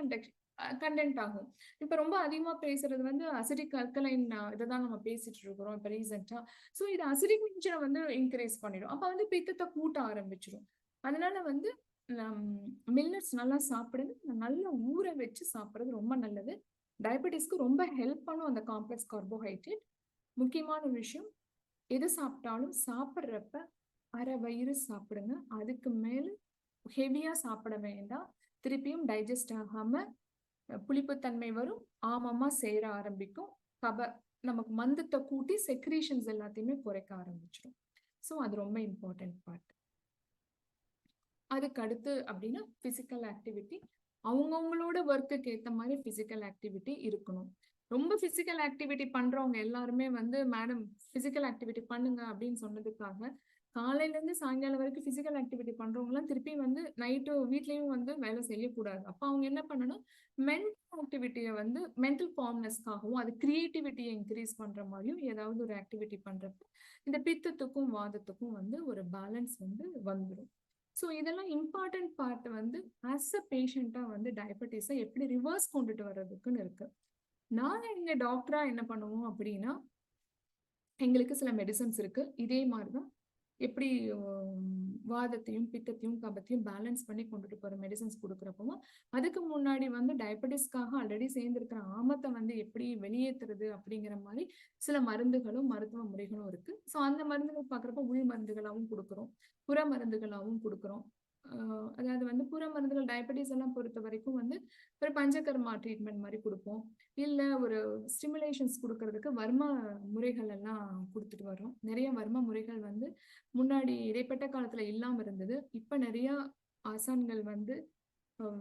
கண்டென்ட் ஆகும். இப்ப ரொம்ப அதிகமா பேசுறது வந்து அசிடிக் அல்கலைன் இதைதான் நம்ம பேசிட்டு இருக்கிறோம் இப்ப ரீசெண்டா. ஸோ இது அசிடிக் நேச்சரை வந்து இன்க்ரீஸ் பண்ணிடும். அப்ப வந்து பித்தத்தை கூட்ட ஆரம்பிச்சிடும். அதனால வந்து மில்லட்ஸ் நல்லா சாப்பிடுங்க. நல்லா ஊற வச்சு சாப்பிடுறது ரொம்ப நல்லது. டயபெட்டிஸ்க்கு ரொம்ப ஹெல்ப் பண்ணும் அந்த காம்ப்ளெக்ஸ் கார்போஹைட்ரேட். முக்கியமான விஷயம், எது சாப்பிட்டாலும் சாப்பிட்றப்ப அரை வயிறு சாப்பிடுங்க. அதுக்கு மேல ஹெவியா சாப்பிட வேண்டாம். திருப்பியும் டைஜஸ்ட் ஆகாம புளிப்புத்தன்மை வரும், ஆமமா சேர ஆரம்பிக்கும், நமக்கு மந்தத்தை கூட்டி செக்ரீஷன்ஸ் எல்லாத்தையுமே குறைக்க ஆரம்பிச்சிடும். ஸோ அது ரொம்ப இம்பார்ட்டன்ட் பார்ட். அதுக்கு அடுத்து அப்படின்னா பிசிக்கல் ஆக்டிவிட்டி. அவங்கவுங்களோட ஒர்க்குக்கு ஏற்ற மாதிரி பிசிக்கல் ஆக்டிவிட்டி இருக்கணும். ரொம்ப பிசிக்கல் ஆக்டிவிட்டி பண்றவங்க எல்லாருமே வந்து மேடம் பிசிக்கல் ஆக்டிவிட்டி பண்ணுங்க அப்படின்னு சொன்னதுக்காக காலையில இருந்து சாயங்காலம் வரைக்கும் பிசிக்கல் ஆக்டிவிட்டி பண்றவங்கலாம் திருப்பி வந்து நைட்டு வீட்லயும் வந்து வேலை செய்யக்கூடாது. அப்ப அவங்க என்ன பண்ணணும், மென்டல் ஆக்டிவிட்டியை வந்து மென்டல் காம்னஸ்க்காகவும் அது கிரியேட்டிவிட்டியை இன்க்ரீஸ் பண்ற மாதிரியும் ஏதாவது ஒரு ஆக்டிவிட்டி பண்றப்ப இந்த பித்தத்துக்கும் வாதத்துக்கும் வந்து ஒரு பேலன்ஸ் வந்து வந்துடும். ஸோ இதெல்லாம் இம்பார்ட்டன்ட் பார்ட் வந்து ஆஸ் அ பேஷண்டா வந்து டயபெட்டிஸை எப்படி ரிவர்ஸ் கொண்டுட்டு வர்றதுக்குன்னு இருக்கு. நாங்க எங்க டாக்டரா என்ன பண்ணுவோம் அப்படின்னா, எங்களுக்கு சில மெடிசன்ஸ் இருக்கு. இதே மாதிரிதான் எப்படி வாதத்தையும் பித்தத்தையும் கபத்தையும் பேலன்ஸ் பண்ணி கொண்டுட்டு போற மெடிசன்ஸ் கொடுக்குறப்போ, அதுக்கு முன்னாடி வந்து டயபெட்டிஸ்க்காக ஆல்ரெடி சேர்ந்திருக்கிற ஆமத்தை வந்து எப்படி வெளியேற்றுறது அப்படிங்கிற மாதிரி சில மருந்துகளும் மருத்துவ முறைகளும் இருக்கு. ஸோ அந்த மருந்துகள் பார்க்குறப்ப உள் மருந்துகளாகவும் கொடுக்குறோம், புற மருந்துகளாகவும் கொடுக்குறோம். அதாவது வந்து புற மருந்துகள் டயபெட்டிஸ் எல்லாம் பொறுத்த வரைக்கும் வந்து ஒரு பஞ்சகர்மா ட்ரீட்மெண்ட் மாதிரி கொடுப்போம். இல்லை ஒரு ஸ்டிமுலேஷன்ஸ் கொடுக்கறதுக்கு வர்ம முறைகள் எல்லாம் கொடுத்துட்டு வரோம். நிறைய வர்ம முறைகள் வந்து முன்னாடி இடைப்பட்ட காலத்துல இல்லாம இருந்தது. இப்ப நிறைய ஆசான்கள் வந்து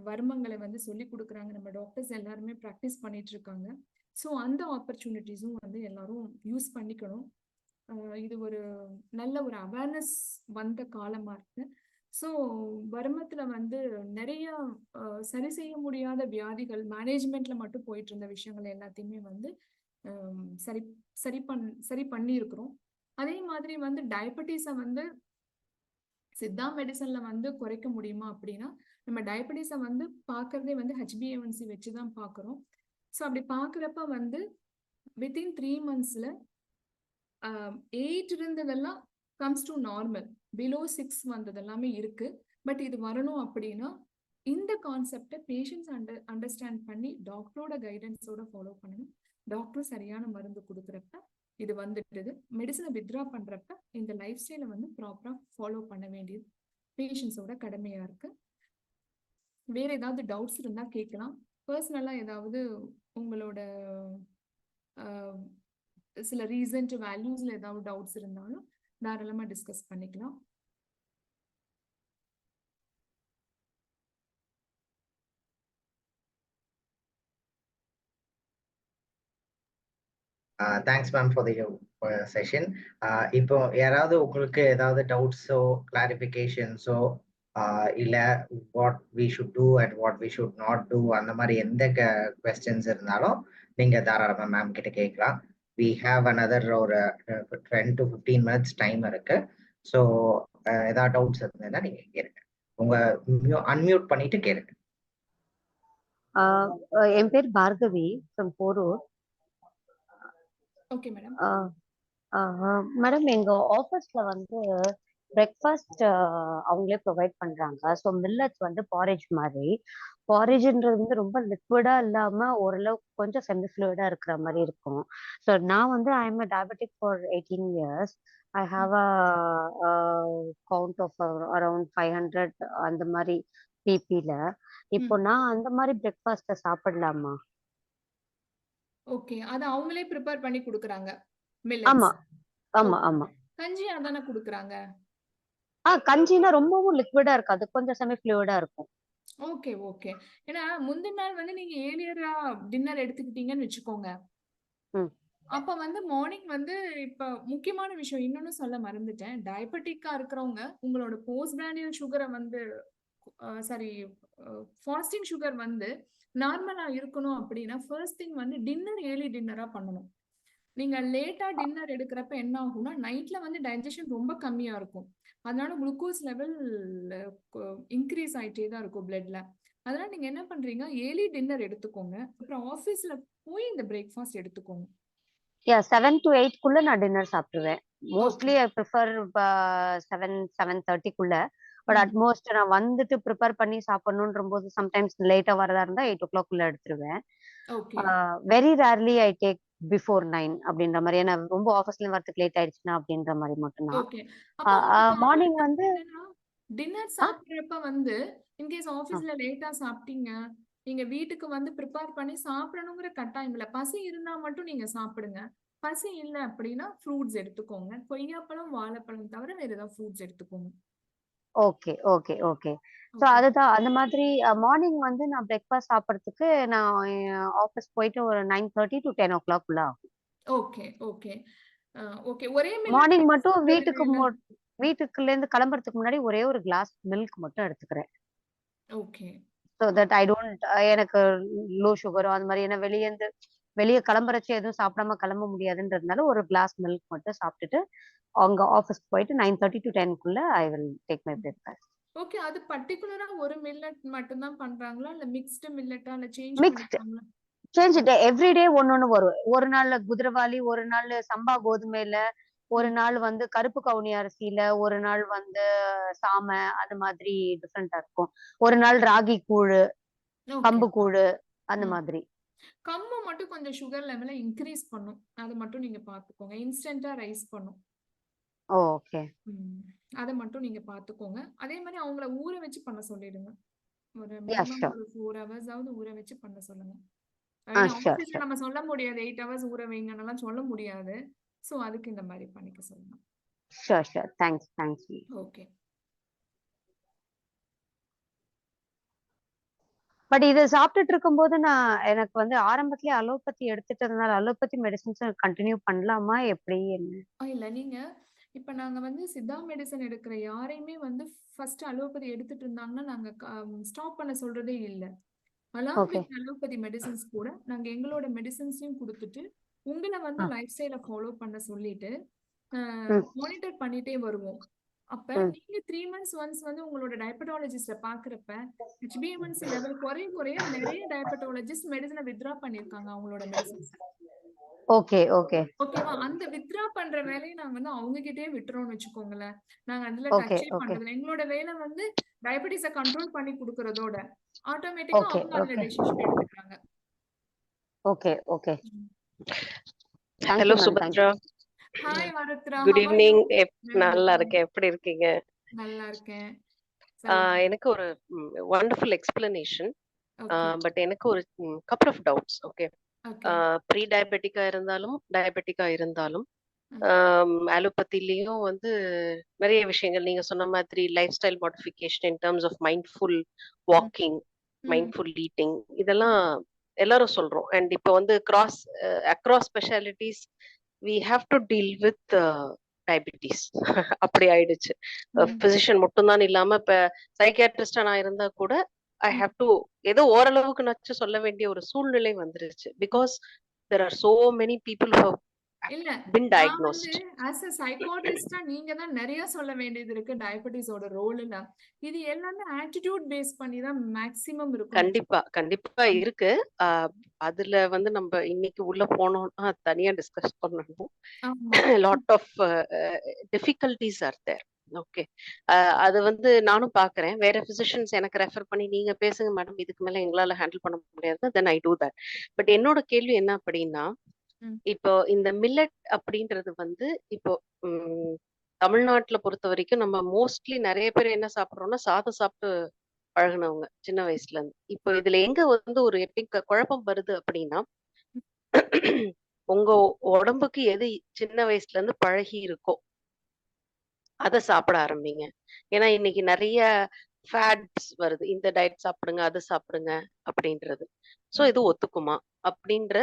வர்மங்களை வந்து சொல்லி கொடுக்குறாங்க. நம்ம டாக்டர்ஸ் எல்லாருமே ப்ராக்டிஸ் பண்ணிட்டு இருக்காங்க. ஸோ அந்த ஆப்பர்ச்சுனிட்டிஸும் வந்து எல்லாரும் யூஸ் பண்ணிக்கணும். இது ஒரு நல்ல ஒரு அவேர்னஸ் வந்த காலமா இருக்கு. ஸோ வர்மத்துல வந்து நிறைய சரி செய்ய முடியாத வியாதிகள் மேனேஜ்மெண்ட்ல மட்டும் போயிட்டு இருந்த விஷயங்கள் எல்லாத்தையுமே வந்து சரி பண்ணி இருக்கிறோம். அதே மாதிரி வந்து டயபெட்டிஸை வந்து சித்தா மெடிசன்ல வந்து குறைக்க முடியுமா அப்படின்னா, நம்ம டயபெட்டிஸை வந்து பார்க்கறதே வந்து HbA1c வச்சுதான் பார்க்குறோம். ஸோ அப்படி பார்க்குறப்ப வந்து வித்தின் 3 monthsல 8 இருந்ததெல்லாம் கம்ஸ் டு நார்மல், பிலோ 6 வந்தது எல்லாமே இருக்கு. பட் இது வரணும் அப்படின்னா இந்த கான்செப்டை பேஷண்ட்ஸ் அண்டர்ஸ்டாண்ட் பண்ணி டாக்டரோட கைடன்ஸோட ஃபாலோ பண்ணணும். டாக்டரும் சரியான மருந்து கொடுக்குறப்ப இது வந்துடுது. மெடிசனை வித்ரா பண்றப்ப இந்த லைஃப் ஸ்டைலை வந்து ப்ராப்பரா ஃபாலோ பண்ண வேண்டியது பேஷண்ட்ஸோட கடமையா இருக்கு. வேற ஏதாவது டவுட்ஸ் இருந்தா கேட்கலாம். பர்சனலா ஏதாவது உங்களோட சில ரீசன்ட் வேல்யூஸ்ல ஏதாவது டவுட்ஸ் இருந்தாலும் தாராளமா டிஸ்கஸ் பண்ணிக்கலாம். Thanks ma'am for the session. இப்போ யாராவது உங்களுக்கு ஏதாவது டவுட்ஸோ கிளாரிஃபிகேஷன்ஸோ இல்ல what we should do and what we should not do அந்த மாதிரி எந்த கொஸ்டின்ஸ் இருந்தாலும் நீங்க தாராளமா மேம் கிட்ட கேட்கலாம். வி ஹாவ் அனதர் ஒரு 10 to 15 minutes டைம் இருக்கு. ஸோ ஏதாவது டவுட்ஸ் இருந்ததுன்னா நீங்க கேளுங்க. உங்க அன்மியூட் பண்ணிட்டு கேளுங்க. என் பேர் Bhargavi from Porur. Okay madam. Madam எங்க ஆஃபீஸ்ல வந்து பிரேக்ஃபாஸ்ட் அவங்களே ப்ரொவைட் பண்றாங்க. ஸோ மில்லட்ஸ் வந்து பாரேஜ் மாதிரி. பாரேஜ்ன்றது வந்து ரொம்ப லிக்விடா இல்லாம ஓரளவுக்கு கொஞ்சம் செமி ஃப்ளூயிடா இருக்கிற மாதிரி இருக்கும். ஸோ நான் வந்து I am diabetic for 18 years. I have a count of around 500 அந்த மாதிரி பிபில. இப்போ நான் அந்த மாதிரி பிரேக்ஃபாஸ்ட சாப்பிடலாமா? ஓகே, அது அவங்களே ப்ரிப்பேர் பண்ணி கொடுக்குறாங்க. ஆமா ஆமா ஆமா. கஞ்சி அதானே கொடுக்குறாங்க? கஞ்சினா ரொம்பவும் லிக்விடா இருக்காது, கொஞ்சம் செமி ஃப்ளூயிடா இருக்கும். Okay okay. ஏன்னா முந்தின நாள் வந்து நீங்க ஏர்லியரா டின்னர் எடுத்துக்கிட்டீங்கன்னு வச்சுக்கோங்க. அப்ப வந்து மார்னிங் வந்து இப்ப முக்கியமான விஷயம் இன்னொன்னு சொல்ல மறந்துட்டேன். டயபெட்டிக்கா இருக்கிறவங்க உங்களோட போஸ்ட் பிராண்டியல் சுகரை வந்து சாரி ஃபாஸ்டிங் சுகர் வந்து நார்மலா இருக்கணும் அப்படின்னா ஃபர்ஸ்ட் திங் வந்து டின்னர் ஏர்லி டின்னரா பண்ணணும். நீங்க லேட்டா டின்னர் எடுக்கிறப்ப என்ன ஆகும்னா நைட்ல வந்து டைஜஷன் ரொம்ப கம்மியா இருக்கும். அதனால குளுக்கோஸ் லெவல் இன்க்ரீஸ் ஆயிட்டே தான் இருக்கும் பிளட்ல. அதனால நீங்க என்ன பண்றீங்க, ஏர்லி டின்னர் எடுத்துக்கோங்க. அப்புறம் ஆஃபீஸ்ல போய் இந்த பிரேக்ஃபாஸ்ட் எடுத்துக்கோங்க. 7 to 8 குள்ள நான் டின்னர் சாப்பிடுவேன். Mostly I prefer 7-7:30 but at most நான் வந்துட்டு ப்ரிப்பேர் பண்ணி சாப்பிடணுன்ற போது சம்டைம்ஸ் லேட்டா வரதா இருந்தா 8 o'clock எடுத்துருவேன். Okay very rarely I take before 9 அப்படின்ற மாதிரி. ஏன்னா ரொம்ப ஆஃபீஸ்ல வரதுக்கு லேட் ஆயிடுச்சுன்னா அப்படின்ற மாதிரி மட்டும்தான். ஓகே அப்போ உங்களுக்கு மார்னிங் வந்து டின்னர் சாப்பிடுறப்ப வந்து இன்கேஸ் ஆபீஸ்ல லேட்டா சாப்பிட்டீங்க, நீங்க வீட்டுக்கு வந்து ப்ரிப்பேர் பண்ணி சாப்பிடணுங்கிற கட்டாயம் இல்ல. பசி இருந்தா மட்டும் நீங்க சாப்பிடுங்க. பசி இல்ல அப்படின்னா ஃப்ரூட்ஸ் எடுத்துக்கோங்க. கொய்யாப்பழம், வாழைப்பழம் தவிர வேற ஏதாவது ஃப்ரூட்ஸ் எடுத்துக்கோங்க. Okay okay okay. So okay அதுதான் அந்த மாதிரி. மார்னிங் வந்து நான் பிரேக்ஃபாஸ்ட் சாப்பிட்றதுக்கு நான் ஆஃபீஸ் போயிட்டு ஒரு 9:30 to 10 o'clock குள்ள ஆகும். Okay okay okay. ஒரே மார்னிங் மில்லட் மட்டும் சொல்றதுல வீட்டுக்குள்ள இருந்து கிளம்புறதுக்கு முன்னாடி ஒரே ஒரு கிளாஸ் மில்க் மட்டும் எடுத்துக்கிறேன். Okay so that I don't எனக்கு லோ சுகரோ அந்த மாதிரி. ஏன்னா வெளியே கிளம்புறச்சு எதுவும் சாப்பிடாம கிளம்ப முடியாதுன்றதுனால ஒரு கிளாஸ் மில்க் மட்டும் சாப்பிட்டுட்டு அங்க ஆஃபீஸ் போயிட்டு 9:30 to 10 குள்ள I will take my breakfast. Okay. அது பர்ட்டிகுலரா ஒரு மில்லட் மட்டும் தான் பண்றாங்களா இல்ல மிக்ஸ்டு மில்லட்டா இல்ல சேஞ்ச் மிக்ஸ்ட் பண்ணிப்பாங்களா? சேஞ்ச் எவ்ரிடே ஒன்னொன்னு வரும். ஒரு நாள் குதிரவாளி, ஒரு நாள் சம்பா கோதுமையில, ஒரு நாள் வந்து கருப்பு கவுனி அரிசியில, ஒரு நாள் வந்து சாமை, அது மாதிரி டிஃப்ரெண்டா இருக்கும். ஒரு நாள் ராகி கூழு, ஓகே கம்பு கூழு, அந்த மாதிரி. கம்பு மட்டும் கொஞ்சம் சுகர் லெவலை இன்க்ரீஸ் பண்ணும். அதை மட்டும் நீங்க பாத்துக்கோங்க. இன்ஸ்டன்டா ரைஸ் பண்ணும். ஓகே அதை மட்டும் நீங்க பாத்துக்கோங்க. அதே மாதிரி அவங்கள ஊற வச்சு பண்ண சொல்லிடுங்க. ஒரு யா மினிமம் ஷூர். ஒரு 4 hours ஆவது ஊற வச்சு பண்ண சொல்லுங்க. ஷூர் ஆஃபீஸ்ல ஷூர் நம்ம சொல்ல முடியாது 8 hours ஊற வைங்கன்னெல்லாம் சொல்ல முடியாது. சோ அதுக்கு இந்த மாதிரி பண்ணிக்க சொல்லுங்க. Sure sure. Thanks. Okay but இது சாப்பிட்டுட்டு இருக்கும்போது எனக்கு வந்து ஆரம்பத்திலேயே அலோபதி எடுத்துட்டதுனால அலோபதி மெடிசின்ஸ் கண்டினியூ பண்ணலாமா எப்படி என்ன? இல்ல நீங்க இப்ப நாங்க வந்து சித்தா மெடிசன் எடுக்கிற யாரையுமே வந்து ஃபர்ஸ்ட் அலோபதி எடுத்துட்டு இருந்தாங்கன்னா நாங்க ஸ்டாப் பண்ண சொல்றதே இல்ல. Along okay with allopathy medicines கூட நாங்க எங்களோட மெடிசன்ஸையும் கொடுத்துட்டு உங்களை வந்து லைஃப் ஸ்டைலை ஃபாலோ பண்ண சொல்லிட்டு மானிட்டர் பண்ணிட்டே வருவோம். அப்ப நீங்க 3 months ஒன்ஸ் வந்து உங்களோட டயபெட்டாலஜிஸ்ட பாக்குறப்ப HbA1c லெவல் குறைய நிறைய டயபெட்டாலஜிஸ்ட் மெடிசனை வித்ரா பண்ணிருக்காங்க அவங்களோட மெடிசன்ஸ். ஓகே ஓகே ஓகேவா? அந்த வித்ரா பண்ற வேலையை நாங்க வந்து அவங்க கிட்டே விட்டுறோம்னு வச்சுக்கோங்களேன். நாங்க அதுல ஓகே டச்சே ஓகே பண்றது. எங்களோட வேலை வந்து டயபெட்டிஸை கண்ட்ரோல் பண்ணி கொடுக்கறதோட ஆட்டோமேட்டிக்கா ஓகே அவங்க அதுல ஓகே டெசிஷன் எடுத்துக்கிறாங்க. Okay okay. Hello, Subhadra. Hi Varudra, Good how are evening. you? நல்லா இருக்கேன். எப்படி இருக்கீங்க? நல்லா இருக்கேன். எனக்கு ஒரு wonderful explanation. Okay. But எனக்கு ஒரு couple of doubts. Okay. Okay. Pre டயபெட்டிக்கா இருந்தாலும் டயபெட்டிக்கா இருந்தாலும் அலோபதிலையும் வந்து நிறைய விஷயங்கள் நீங்க சொன்ன மாதிரி life style modification in terms of mindful walking, mindful eating, இதெல்லாம் எல்லாரும் சொல்றோம். அண்ட் இப்போ வந்து across specialities we have to deal with diabetes அப்படி ஆயிடுச்சு. பிசிஷியன் மட்டும்தான் இல்லாம இப்ப சைக்கியாட்ரிஸ்டா நான் இருந்தா கூட ஐ ஹாவ் டு ஏதோ ஓரளவுக்கு நச்சு சொல்ல வேண்டிய ஒரு சூழ்நிலை வந்துருச்சு. Because there are so many people who இல்ல have been நான் diagnosed. வந்து as a psychiatrist நீங்க தான் நிறைய சொல்ல வேண்டியது இருக்கு டயபெட்டிஸோட ரோல்ல. இது எல்லாமே ஆட்டிடியூட் பேஸ் பண்ணி தான் மேக்ஸிமம் இருக்கும். கண்டிப்பா இருக்கு. அதுல வந்து நம்ம இன்னைக்கு உள்ள போனோம்னா தனியா டிஸ்கஸ் பண்ணணும். Lot of difficulties are there. Okay, அது வந்து நானும் பாக்குறேன். வேற பிசிஷியன்ஸ் எனக்கு ரெஃபர் பண்ணி நீங்க பேசுங்க மேடம், இதுக்கு மேல எங்களால ஹேண்டில் பண்ண முடியாது, தென் ஐ டூ தட். பட் என்னோட கேள்வி என்ன அப்படின்னா, இப்போ இந்த மில்லட் அப்படின்றது வந்து இப்போ தமிழ்நாட்டுல பொறுத்த வரைக்கும் நம்ம மோஸ்ட்லி நிறைய பேர் என்ன சாப்பிடுறோம்னா சாதம் சாப்பிட்டு பழகினவங்க சின்ன வயசுல இருந்து. இப்போ இதுல எங்க வந்து ஒரு எப்படி குழப்பம் வருது அப்படின்னா, உங்க உடம்புக்கு எது சின்ன வயசுல இருந்து பழகி இருக்கோ அதை சாப்பிட ஆரம்பிங்க. ஏன்னா இன்னைக்கு நிறைய ஃபேட்ஸ் வருது, இந்த டயட் சாப்பிடுங்க அது சாப்பிடுங்க அப்படின்றது. சோ இது ஒத்துக்குமா அப்படின்ற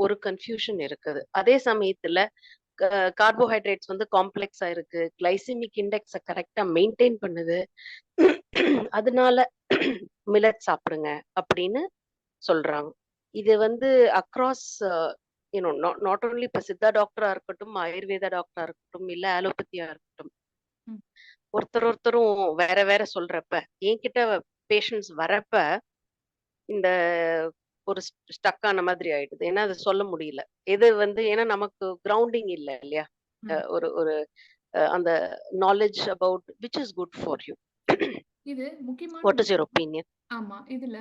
ஒரு கன்ஃபியூஷன் இருக்குது. அதே சமயத்துல கார்போஹைட்ரேட்ஸ் வந்து காம்ப்ளெக்ஸா இருக்கு, கிளைசிமிக் இண்டெக்ஸை கரெக்டா மெயின்டைன் பண்ணுது, அதனால மில்லட் சாப்பிடுங்க அப்படின்னு சொல்றாங்க. இது வந்து அக்ராஸ் நாட் ஓன்லி இப்ப சித்தா டாக்டரா இருக்கட்டும், ஆயுர்வேதா டாக்டரா இருக்கட்டும், இல்ல அலோபதியா இருக்கட்டும், ஒருத்தரும் வேற வேற சொல்றப்ப என்கிட்ட பேஷண்ட்ஸ் வரப்ப இந்த ஒரு ஸ்டக் ஆன மாதிரி ஆயிடுது. ஏன்னா அது சொல்ல முடியல எது வந்து, ஏன்னா நமக்கு கிரவுண்டிங் இல்ல இல்லையா, ஒரு அந்த knowledge about which is good for you. இது முக்கியமான What is your opinion? ஆமா, இதுல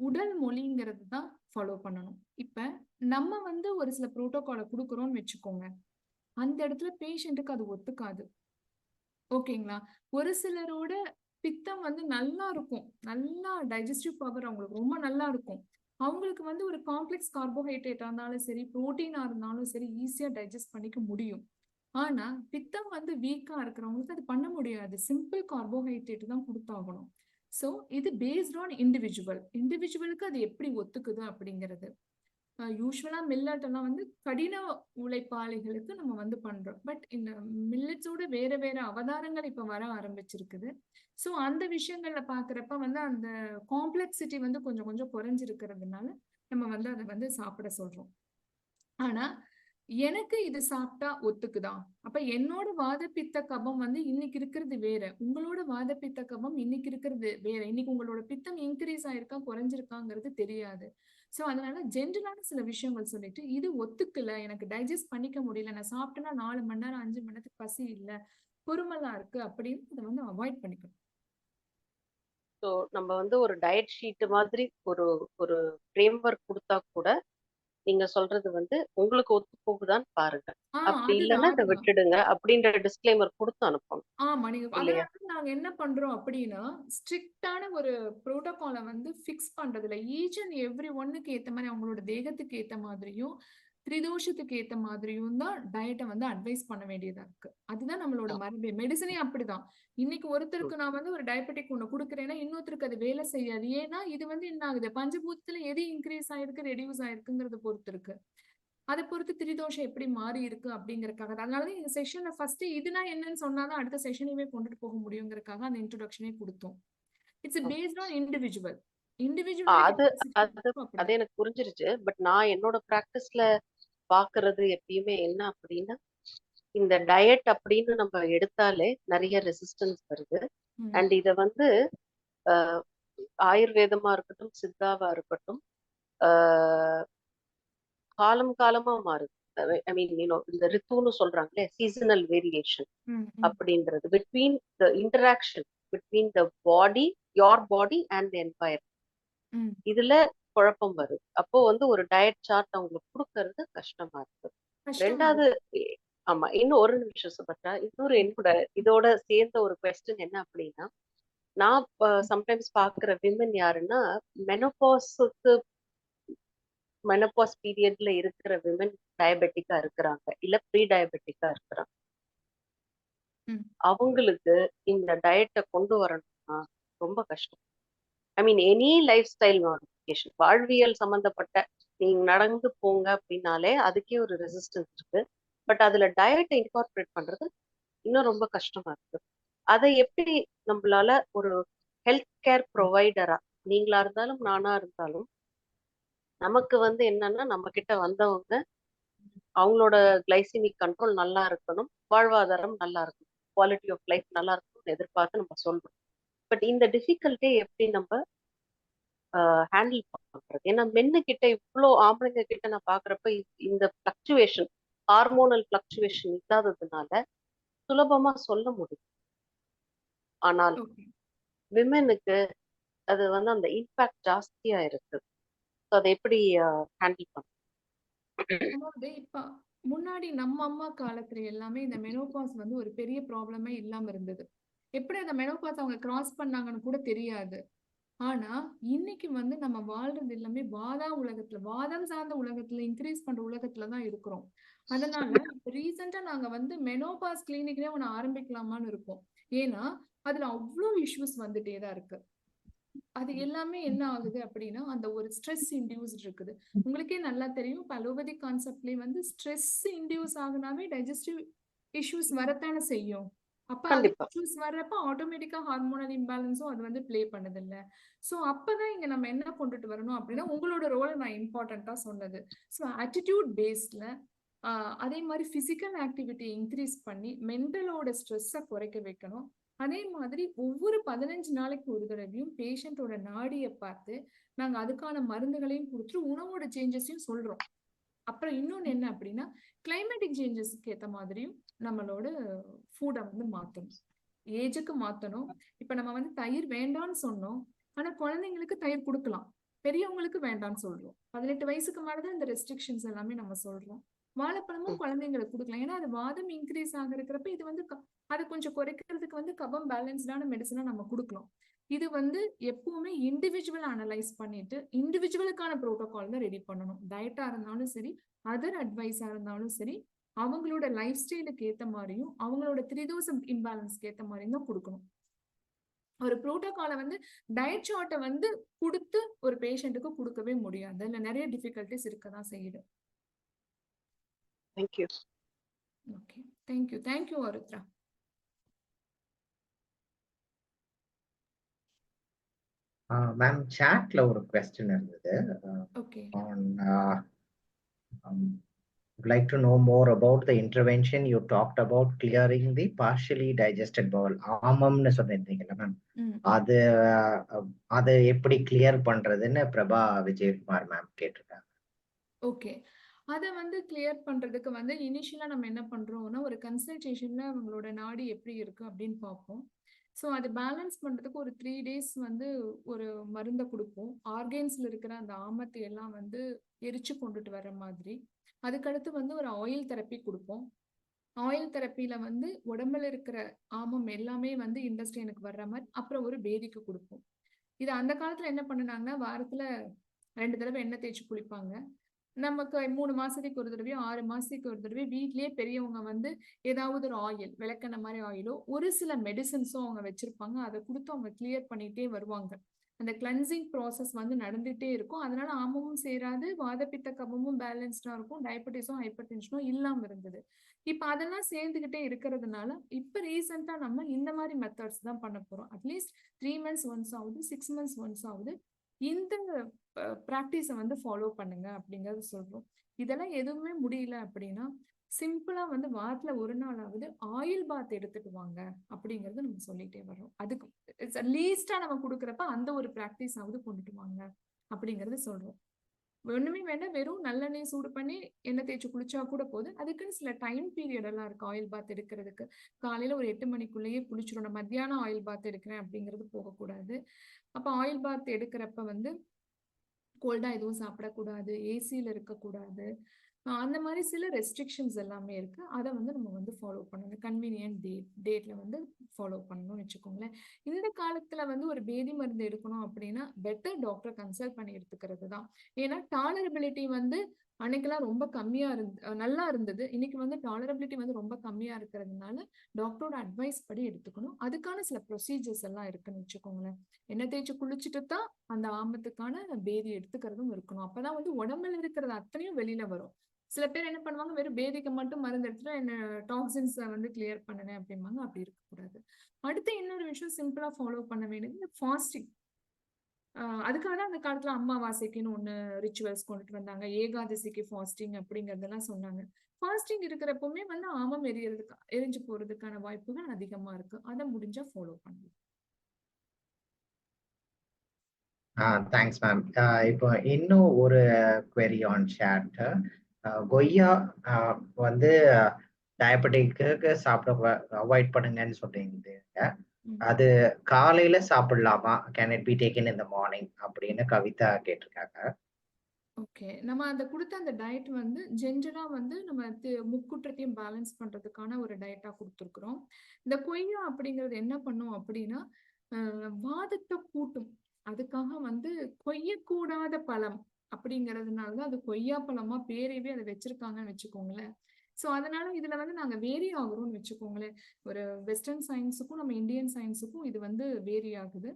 உடல் மொழிங்கிறது தான் ஃபாலோ பண்ணணும். இப்ப நம்ம வந்து ஒரு சில புரோட்டோகாலை கொடுக்குறோம்னு வச்சுக்கோங்க, அந்த இடத்துல பேஷண்ட்டுக்கு அது ஒத்துக்காது. ஓகேங்களா? ஒரு சிலரோட பித்தம் வந்து நல்லா இருக்கும், நல்லா டைஜஸ்டிவ் பவர் அவங்களுக்கு ரொம்ப நல்லா இருக்கும். அவங்களுக்கு வந்து ஒரு காம்ப்ளெக்ஸ் கார்போஹைட்ரேட்டா இருந்தாலும் சரி, புரோட்டீனா இருந்தாலும் சரி, ஈஸியா டைஜஸ்ட் பண்ணிக்க முடியும். ஆனா பித்தம் வந்து வீக்கா இருக்கிறவங்களுக்கு அது பண்ண முடியாது. சிம்பிள் கார்போஹைட்ரேட் தான் கொடுத்தாகணும். ஸோ இது பேஸ்ட் ஆன் இண்டிவிஜுவலுக்கு அது எப்படி ஒத்துக்குது அப்படிங்கிறது. யூஸ்வலா மில்லட் எல்லாம் வந்து கடின உழைப்பாளிகளுக்கு நம்ம வந்து பண்றோம். பட் இந்த மில்லட்ஸோட வேற வேற அவதாரங்கள் இப்ப வர ஆரம்பிச்சிருக்குது. ஸோ அந்த விஷயங்கள்ல பாக்குறப்ப வந்து அந்த காம்ப்ளெக்சிட்டி வந்து கொஞ்சம் கொஞ்சம் குறைஞ்சிருக்கிறதுனால நம்ம வந்து அதை வந்து சாப்பிட சொல்றோம். ஆனா எனக்கு இது சாப்பிட்டா ஒத்துக்குதா? அப்ப என்னோட வாதப்பித்த கபம் வந்து இன்னைக்கு இருக்கிறது வேற, உங்களோட வாதப்பித்த கபம் இன்னைக்கு இருக்கிறது வேற. இன்னைக்கு உங்களோட பித்தம் இன்க்ரீஸ் ஆயிருக்கா குறைஞ்சிருக்காங்கிறது தெரியாது. சோ அதனால ஜென்ரலான சில விஷயங்கள் சொல்லிட்டு இது ஒத்துக்கல, எனக்கு டைஜஸ்ட் பண்ணிக்க முடியல, நான் சாப்பிட்டேன்னா 4 மணி நேரம் 5 மணி நேரத்துக்கு பசி இல்ல, பொறுமலா இருக்கு அப்படின்னு அதை வந்து அவாய்ட் பண்ணிக்கணும். ஸோ நம்ம வந்து ஒரு டயட் ஷீட் மாதிரி ஒரு ஒரு ஃப்ரேம் ஒர்க் கொடுத்தா கூட நீங்க சொல்றது வந்து உங்களுக்கு ஒத்து போகுதான்னு பாருங்க. அப்படி இல்லைன்னா இதை அதுதான் விட்டுடுங்க அப்படின்ற டிஸ்க்ளைமர் கொடுத்து அனுப்பணும் ஆமா. நீங்க இல்லையா? அதனால நாங்க என்ன பண்றோம் அப்படின்னா, ஸ்ட்ரிக்ட்டான ஒரு புரோட்டோகால வந்து ஃபிக்ஸ் பண்றதில்ல. ஈச் அண்ட் எவ்ரி ஒன்னுக்கு ஏத்த மாரி, அவங்களோட தேகத்துக்கு ஏத்த மாதிரியும், திரிதோஷத்துக்கு ஏத்த மாதிரியும் தான் டயட்ட வந்து அட்வைஸ் பண்ண வேண்டியதா இருக்கு. அதுதான் நம்மளோட மரபே. மெடிசினே அப்படிதான். இன்னைக்கு ஒருத்தருக்கு நான் வந்து ஒரு டயபெட்டிக் ஒண்ணு குடுக்குறேன்னா, இன்னொருத்தருக்கு அது வேலை செய்யாது. ஏன்னா, இது வந்து என்ன ஆகுது? பஞ்சபூதத்துல எது இன்கிரீஸ் ஆயிருக்கு, ரெடியூஸ் ஆயிருக்குங்கிறத பொறுத்து இருக்கு. அதை பொறுத்து திரிதோஷம் எப்படி மாறி இருக்கு அப்படிங்கறக்காக. அதனாலதான் இந்த செஷன்ல ஃபர்ஸ்ட் இதுனா என்னன்னு சொன்னாதான் அடுத்த செஷனையுமே கொண்டுட்டு போக முடியுங்கிறதுக்காக அந்த இன்ட்ரோடக்ஷனே கொடுத்தோம். It's based on individual. இண்டிவிஜுவலுக்கு அது அது அது எனக்கு புரிஞ்சிருச்சு. பட் நான் என்னோட பிராக்டிஸ்ல பாக்குறது எப்பயுமே என்ன அப்படின்னா, இந்த டயட் அப்படின்னு நம்ம எடுத்தாலே நிறைய ரெசிஸ்டன்ஸ் வருது. அண்ட் இத வந்து ஆயுர்வேதமா இருக்கட்டும், சித்தாவா இருக்கட்டும், காலம் காலமா மாறுது. ஐ மீன் இந்த ரித்துன்னு சொல்றாங்களே, சீசனல் வேரியேஷன் அப்படின்றது between the interaction between the body, your body and environment, இதுல குழப்பம் வருது. அப்போ வந்து ஒரு டயட் சார்ட் அவங்களுக்கு கொடுக்கறது கஷ்டமா இருக்கு. ரெண்டாவது, ஆமா, இன்னும் ஒரு நிமிஷம் சுபத்ரா, இன்னொரு என்னோட இதோட சேர்ந்த ஒரு கொஸ்டின் என்ன அப்படின்னா, நான் சம்டைம்ஸ் பாக்குற விமன் யாருன்னா, மெனோபாஸ் பீரியட்ல இருக்கிற விமன் டயபெட்டிக்கா இருக்கிறாங்க, இல்ல ப்ரீ டயபெட்டிக்கா இருக்கிறாங்க. அவங்களுக்கு இந்த டயட்டை கொண்டு வரணும்னா ரொம்ப கஷ்டம். I mean any life style modification, வாழ்வியல் சம்பந்தப்பட்ட நீங்க நடந்து போங்க அப்படின்னாலே அதுக்கே ஒரு ரெசிஸ்டன்ஸ் இருக்கு. பட் அதுல டயட்டை இன்கார்பரேட் பண்றது இன்னும் ரொம்ப கஷ்டமா இருக்கு. அதை எப்படி நம்மளால ஒரு ஹெல்த் கேர் ப்ரொவைடரா, நீங்களா இருந்தாலும் நானா இருந்தாலும், நமக்கு வந்து என்னன்னா நம்ம கிட்ட வந்தவங்க அவங்களோட கிளைசிமிக் கண்ட்ரோல் நல்லா இருக்கணும், வாழ்வாதாரம் நல்லா இருக்கணும், குவாலிட்டி ஆஃப் லைஃப் நல்லா இருக்கணும்னு எதிர்பார்த்து நம்ம சொல்றோம். பட் இந்த டிஃபிகல்ட்டியை எப்படி நம்ம ஹேண்டில் பண்றது? ஏன்னா மென்னு கிட்ட, இவ்வளோ ஆம்பளைங்க கிட்ட நான் பாக்குறப்ப இந்த பிளக்சுவேஷன், ஹார்மோனல் பிளக்சுவேஷன் இல்லாததுனால சுலபமா சொல்ல முடியும். ஆனால் விமெனுக்கு அது வந்து அந்த இம்பாக்ட் ஜாஸ்தியா இருக்கு. அதை எப்படி ஹேண்டில் பண்ண? அதாவது இப்ப முன்னாடி நம்ம அம்மா காலத்துல எல்லாமே இந்த மெனோபாஸ் வந்து ஒரு பெரிய ப்ராப்ளமே இல்லாம இருந்தது. எப்படி அந்த மெனோபாஸ் அவங்க கிராஸ் பண்ணாங்கன்னு கூட தெரியாது. ஆனா இன்னைக்கு வந்து நம்ம வாழ்றது எல்லாமே வாதம் சார்ந்த உலகத்துல, இன்க்ரீஸ் பண்ற உலகத்துலதான் இருக்கிறோம். அதனால இப்ப ரீசெண்டா நாங்க வந்து மெனோபாஸ் கிளினிக்லயே ஒண்ணு ஆரம்பிக்கலாமான்னு இருக்கோம். ஏன்னா அதுல அவ்வளவு இஷ்யூஸ் வந்துட்டேதான் இருக்கு. அது எல்லாமே என்ன ஆகுது அப்படின்னா, அந்த ஒரு ஸ்ட்ரெஸ் இன்டியூஸ்ட் இருக்குது. உங்களுக்கே நல்லா தெரியும், இப்ப அலோபதிக் கான்செப்ட்லயே வந்து ஸ்ட்ரெஸ் இன்டியூஸ் ஆகுனாவே டைஜஸ்டிவ் இஷ்யூஸ் வரத்தானே செய்யும். அப்ப அது இஷ்யூஸ் வர்றப்ப ஆட்டோமேட்டிக்கா ஹார்மோனல் இம்பேலன்ஸும் அது வந்து பிளே பண்ணுது இல்ல. சோ அப்பதான் இங்க நம்ம என்ன கொண்டுட்டு வரணும் அப்படின்னா, உங்களோட ரோலை நான் இம்பார்ட்டண்டா சொன்னது. ஸோ ஆட்டிடியூட் பேஸ்ட்ல அதே மாதிரி பிசிக்கல் ஆக்டிவிட்டி இன்க்ரீஸ் பண்ணி மென்டலோட ஸ்ட்ரெஸ்ஸை குறைக்க வைக்கணும். அதே மாதிரி ஒவ்வொரு 15 நாளைக்கு ஒரு தடவையும் பேஷண்டோட நாடியை பார்த்து நாங்க அதுக்கான மருந்துகளையும் கொடுத்துட்டு உணவோட சேஞ்சஸையும் சொல்றோம். அப்புறம் இன்னொன்னு என்ன அப்படின்னா, கிளைமேட்டிக் சேஞ்சஸ்க்கு ஏற்ற மாதிரியும் நம்மளோட ஃபுட்டை வந்து மாற்றணும், ஏஜுக்கு மாற்றணும். இப்ப நம்ம வந்து தயிர் வேண்டாம்னு சொன்னோம், ஆனா குழந்தைங்களுக்கு தயிர் கொடுக்கலாம். பெரியவங்களுக்கு வேண்டாம்னு சொல்றோம். 18 வயசுக்கு மேலதான் இந்த ரெஸ்ட்ரிக்ஷன்ஸ் எல்லாமே நம்ம சொல்றோம். வாழைப்பழமும் குழந்தைங்களுக்கு கொடுக்கலாம். ஏன்னா அது வாதம் இன்க்ரீஸ் ஆகிறப்ப இது வந்து அதை கொஞ்சம் குறைக்கிறதுக்கு வந்து கபம் பேலன்ஸ்டான மெடிசனை நம்ம கொடுக்கலாம். இது வந்து எப்பவுமே இண்டிவிஜுவல் அனலைஸ் பண்ணிட்டு இண்டிவிஜுவலுக்கான ப்ரோட்டோகால் தான் ரெடி பண்ணணும். டயட்டா இருந்தாலும் சரி, அதர் அட்வைஸா இருந்தாலும் சரி, அவங்களோட லைஃப் ஸ்டைலுக்கு ஏத்த மாதிரியும் அவங்களோட திரிதோசம் இம்பேலன்ஸ்க்கு ஏத்த மாதிரியும் தான் கொடுக்கணும். ஒரு ப்ரோட்டோகாலை வந்து டயட் சார்ட்டை வந்து கொடுத்து ஒரு பேஷண்ட்டுக்கு கொடுக்கவே முடியாது. அதுல நிறைய டிஃபிகல்டிஸ் இருக்கதான் செய்யுது. Thank you. Okay, thank you. Thank you Arudra. Ma'am சாட்ல ஒரு கொஸ்டின் இருந்தது. ஓகே. Would like to know more about the intervention you talked about clearing the partially digested bowel. ஆமம்னு சொன்னீங்கல்ல மேம், அது எப்படி கிளியர் பண்றதுன்னு பிரபா விஜயகுமார் மேம் கேட்டிருக்காங்க. ஓகே, அதை வந்து கிளியர் பண்றதுக்கு வந்து இனிஷியலா நம்ம என்ன பண்றோம்னா ஒரு கன்சல்டேஷன்ல அவங்களோட நாடி எப்படி இருக்கு அப்படின்னு பார்ப்போம். ஸோ அது பேலன்ஸ் பண்றதுக்கு ஒரு 3 days வந்து ஒரு மருந்தை கொடுப்போம். ஆர்கன்ஸ்ல இருக்கிற அந்த ஆமத்தை எல்லாம் வந்து எரிச்சு கொண்டுட்டு வர மாதிரி. அதுக்கடுத்து வந்து ஒரு ஆயில் தெரப்பி கொடுப்போம். ஆயில் தெரப்பியில வந்து உடம்புல இருக்கிற ஆமம் எல்லாமே வந்து இண்டஸ்ட்ரியனுக்கு வர்ற மாதிரி அப்புறம் ஒரு பேதிக்கு கொடுப்போம். இது அந்த காலத்துல என்ன பண்ணுனாங்கன்னா வாரத்துல 2 தடவை எண்ணெய் தேய்ச்சி குளிப்பாங்க. நமக்கு 3 மாசத்துக்கு ஒரு தடவையோ 6 மாசத்துக்கு ஒரு தடவை வீட்லயே பெரியவங்க வந்து ஏதாவது ஒரு ஆயில், விளக்கெண்ணெய் மாதிரி ஆயிலோ ஒரு சில மெடிசன்ஸும் அவங்க வச்சிருப்பாங்க. அதை கொடுத்து அவங்க கிளியர் பண்ணிட்டே வருவாங்க. அந்த கிளென்சிங் ப்ராசஸ் வந்து நடந்துட்டே இருக்கும். அதனால ஆமமும் சேராது, வாதப்பித்த கபமும் பேலன்ஸ்டா இருக்கும், டயபெட்டிஸும் ஹைப்பர் டென்ஷனும் இல்லாம இருந்தது. இப்ப அதெல்லாம் சேர்ந்துகிட்டே இருக்கிறதுனால இப்ப ரீசெண்டா நம்ம இந்த மாதிரி மெத்தட்ஸ் தான் பண்ண போறோம். அட்லீஸ்ட் 3 months ஒன்ஸ் ஆகுது, 6 months ஒன்ஸ் ஆகுது. இந்த ப்ராக்டிஸை வந்து ஃபாலோ பண்ணுங்க அப்படிங்கறது சொல்றோம். இதெல்லாம் எதுவுமே முடியல அப்படின்னா சிம்பிளா வந்து வாரத்துல ஒரு நாளாவது ஆயில் பாத் எடுத்துட்டு வாங்க அப்படிங்கறது நம்ம சொல்லிட்டே வரோம். அதுக்கு லீஸ்டா நம்ம கொடுக்குறப்ப அந்த ஒரு ப்ராக்டிஸ் ஆகுது கொண்டுட்டு வாங்க அப்படிங்கறது சொல்றோம். ஒண்ணுமே வேண்டாம், வெறும் நல்லெண்ணெய் சூடு பண்ணி எண்ணெய் தேய்ச்சி குளிச்சா கூட போதும். அதுக்குன்னு சில டைம் பீரியட் எல்லாம் இருக்கு ஆயில் பாத் எடுக்கிறதுக்கு. காலையில ஒரு 8 மணிக்குள்ளேயே குளிச்சிடணும். மத்தியானம் ஆயில் பாத் எடுக்கிறேன் அப்படிங்கிறது போகக்கூடாது. அப்ப ஆயில் பாத் எடுக்கிறப்ப வந்து கோல்டா எதுவும் சாப்பிடக்கூடாது, ஏசியில இருக்கக்கூடாது. அந்த மாதிரி சில ரெஸ்ட்ரிக்ஷன்ஸ் எல்லாமே இருக்கு. அதை வந்து நம்ம வந்து ஃபாலோ பண்ணணும். கன்வீனியன்ட் டேட்ல வந்து ஃபாலோ பண்ணணும்னு வச்சுக்கோங்களேன். இந்த காலத்துல வந்து ஒரு பேதி மருந்து எடுக்கணும் அப்படின்னா பெட்டர் டாக்டரை கன்சல்ட் பண்ணி எடுத்துக்கிறது தான். ஏன்னா டாலரபிலிட்டி வந்து அன்னைக்கெல்லாம் ரொம்ப கம்மியா நல்லா இருந்தது. இன்னைக்கு வந்து டாலரபிலிட்டி வந்து ரொம்ப கம்மியா இருக்கிறதுனால டாக்டரோட அட்வைஸ் படி எடுத்துக்கணும். அதுக்கான சில ப்ரொசீஜர்ஸ் எல்லாம் இருக்குன்னு வச்சுக்கோங்களேன். எண்ணெய் தேய்ச்சி குளிச்சுட்டு தான் அந்த ஆமத்துக்கான பேதி எடுத்துக்கிறதும் இருக்கணும். அப்பதான் வந்து உடம்புல இருக்கிறது அத்தனையும் வெளியில வரும். சில பேர் என்ன பண்ணுவாங்க, வெறும் பேதிக்கு மட்டும் மருந்து எடுத்துட்டு என்ன டாக்ஸின்ஸை வந்து கிளியர் பண்ணினேன் அப்படிம்பாங்க. அப்படி இருக்கக்கூடாது. அடுத்து இன்னொரு விஷயம் சிம்பிளா ஃபாலோ பண்ண வேண்டியது ஃபாஸ்டிங். அதுக்காக தான் அந்த காலத்துல அமாவாசைக்குன்னு ஒண்ணு ரிச்சுவல்ஸ் கொண்டுட்டு வந்தாங்க. ஏகாதசிக்கு ஃபாஸ்டிங் அப்படிங்கறதெல்லாம் சொன்னாங்க. ஃபாஸ்டிங் இருக்கிறப்பவுமே வந்து ஆமம் எரிஞ்சு போறதுக்கான வாய்ப்புகள் அதிகமா இருக்கு. அதை முடிஞ்சா ஃபாலோ பண்ணுங்க. Thanks ma'am. இப்போ இன்னும் ஒரு query on chat. கொய்யா வந்து டயபெட்டிக்கு சாப்பிட அவாய்ட் பண்ணுங்கன்னு சொல்றீங்க. அது காலையில சாப்பிடலாமா? Can it be taken in the morning அப்படின்னு கவிதா கேட்டிருக்காங்க. ஓகே, நம்ம அந்த கொடுத்த அந்த டயட் வந்து ஜென்ரலா வந்து நம்ம முக்குற்றத்தையும் பேலன்ஸ் பண்றதுக்கான ஒரு டயட்டா கொடுத்துருக்குறோம். இந்த கொய்யா அப்படிங்கிறது என்ன பண்ணும் அப்படின்னா வாதத்தை கூட்டும். அதுக்காக வந்து கொய்யக்கூடாத பழம் அப்படிங்கிறதுனாலதான் அது கொய்யா பழமா பேரையே அதை வச்சிருக்காங்கன்னு வச்சுக்கோங்களேன். ஸோ அதனால இதுல வந்து நாங்க வேரி ஆகுறோம்னு வச்சுக்கோங்களேன். ஒரு வெஸ்டர்ன் சயின்ஸுக்கும் நம்ம இந்தியன் சயின்ஸுக்கும் இது வந்து வேரி ஆகுது.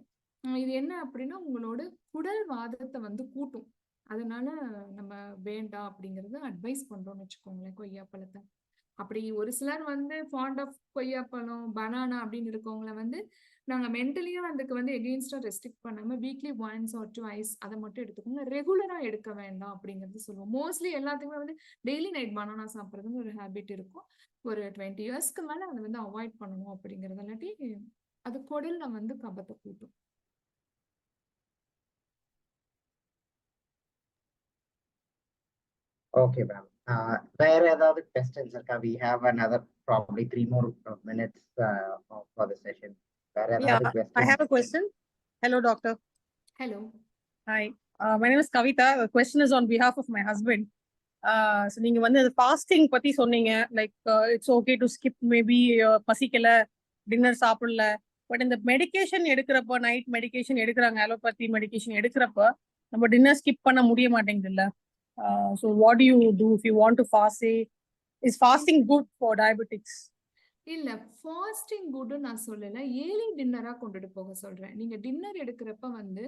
இது என்ன அப்படின்னா உங்களோட குடல் வாதத்தை வந்து கூட்டும். அதனால நம்ம வேண்டாம் அப்படிங்கறது அட்வைஸ் பண்றோம்னு வச்சுக்கோங்களேன் கொய்யா பழத்தை. அப்படி ஒரு சிலர் வந்து ஃபாண்ட் ஆஃப் கொய்யாப்பழம், பனானா அப்படின்னு இருக்கவங்களை வந்து நாங்க மென்டலியா அதுக்கு வந்து எகெயின்ஸ்டா ரெஸ்ட்ரிக்ட் பண்ணாம வீக்லி ஒன்ஸ் ஆர் ட்வைஸ் அதை மட்டும் எடுத்துக்கோங்க. ரெகுலரா எடுக்க வேண்டாம் அப்படிங்கிறது சொல்லுவோம். மோஸ்ட்லி எல்லாத்துக்குமே வந்து டெய்லி நைட் பனானா சாப்பிட்றதுன்னு ஒரு ஹேபிட் இருக்கும். ஒரு 20 yearsக்கு மேல அதை வந்து அவாய்ட் பண்ணணும் அப்படிங்கிறது. இல்லாட்டி அது குடல்ல வந்து கபத்தை கூட்டும். Okay ma'am. வேற ஏதாவது questions இருக்கா? We have another probably 3 more minutes for the session. வேற ஏதாவது questions? I have a question. Hello, doctor. Hello. Hi. My name is Kavita. The question is on behalf of my husband. So நீங்க வந்து fasting பத்தி சொன்னீங்க, like it's okay to skip maybe பசிக்கல, dinner சாப்பிடல. But இந்த medication எடுக்கிறப்ப, night medication எடுக்கிறாங்க, allopathy medication எடுக்கிறப்ப நம்ம டின்னர் ஸ்கிப் பண்ண முடிய மாட்டேங்குது இல்ல? So what do you do if you want to fast? Is fasting good for diabetics? இல்ல ஃபாஸ்டிங் குட் நான் சொல்லல, ஏர்லி டின்னரா கொண்டுட்டு போக சொல்றேன். நீங்க டின்னர் எடுக்கிறப்ப வந்து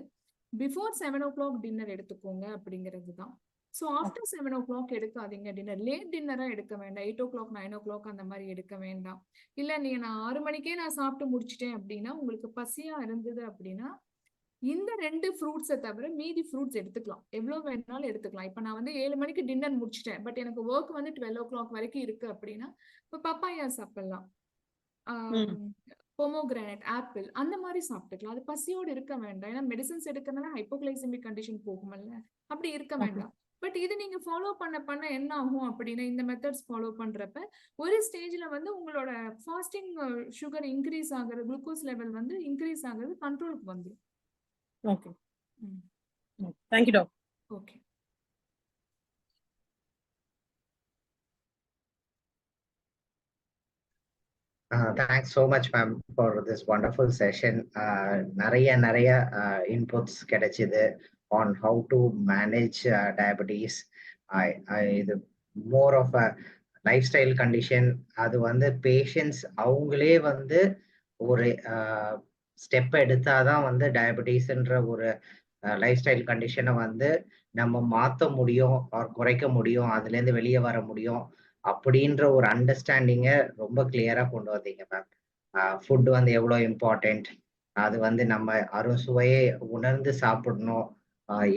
பிஃபோர் 7 o'clock டின்னர் எடுத்துக்கோங்க அப்படிங்கிறது தான். ஸோ ஆஃப்டர் 7 o'clock எடுக்காதீங்க டின்னர். லேட் டின்னரா எடுக்க வேண்டாம். 8 o'clock 9 o'clock அந்த மாதிரி எடுக்க வேண்டாம். இல்ல நான் 6 மணிக்கே நான் சாப்பிட்டு முடிச்சிட்டேன் அப்படின்னா, உங்களுக்கு பசியா இருந்தது அப்படின்னா இந்த 2 ஃப்ரூட்ஸை தவிர மீதி ஃப்ரூட்ஸ் எடுத்துக்கலாம். எவ்வளவு வேணாலும் எடுத்துக்கலாம். இப்ப நான் வந்து 7 மணிக்கு டின்னர் முடிச்சிட்டேன், பட் எனக்கு ஒர்க் வந்து 12 o'clock வரைக்கும் இருக்கு அப்படின்னா இப்ப பப்பாயா சாப்பிடலாம், பொமோகிரானட், ஆப்பிள் அந்த மாதிரி சாப்பிட்டுக்கலாம். அது பசியோடு இருக்க வேண்டாம். ஏன்னா மெடிசன்ஸ் எடுக்கிறதுனால ஹைப்போகிளைசெமிக் கண்டிஷன் போகுமல்ல, அப்படி இருக்க வேண்டாம். பட் இது நீங்க ஃபாலோ பண்ண என்ன ஆகும் அப்படின்னா, இந்த மெத்தட்ஸ் ஃபாலோ பண்றப்ப ஒரு ஸ்டேஜ்ல வந்து உங்களோட ஃபாஸ்டிங் சுகர் இன்க்ரீஸ் ஆகுறது, குளுக்கோஸ் லெவல் வந்து இன்க்ரீஸ் ஆகுறது கண்ட்ரோலுக்கு வந்துடும். Okay, thank you doctor. Okay. Thanks so much, ma'am, for this wonderful session. நிறைய inputs கிடைச்சது on how to manage diabetes. இது more of a lifestyle condition. அது வந்து பேஷண்ட்ஸ் அவங்களே வந்து ஒரு ஸ்டெப் எடுத்தாதான் வந்து டயபெட்டிஸ்ன்ற ஒரு லைஃப் ஸ்டைல் கண்டிஷனை வந்து நம்ம மாற்ற முடியும், குறைக்க முடியும், அதுலேருந்து வெளியே வர முடியும் அப்படின்ற ஒரு அண்டர்ஸ்டாண்டிங்கை ரொம்ப கிளியரா கொண்டு வந்தீங்க மேம். ஃபுட் வந்து எவ்வளோ இம்பார்ட்டன்ட், அது வந்து நம்ம அறுசுவையை உணர்ந்து சாப்பிடணும்,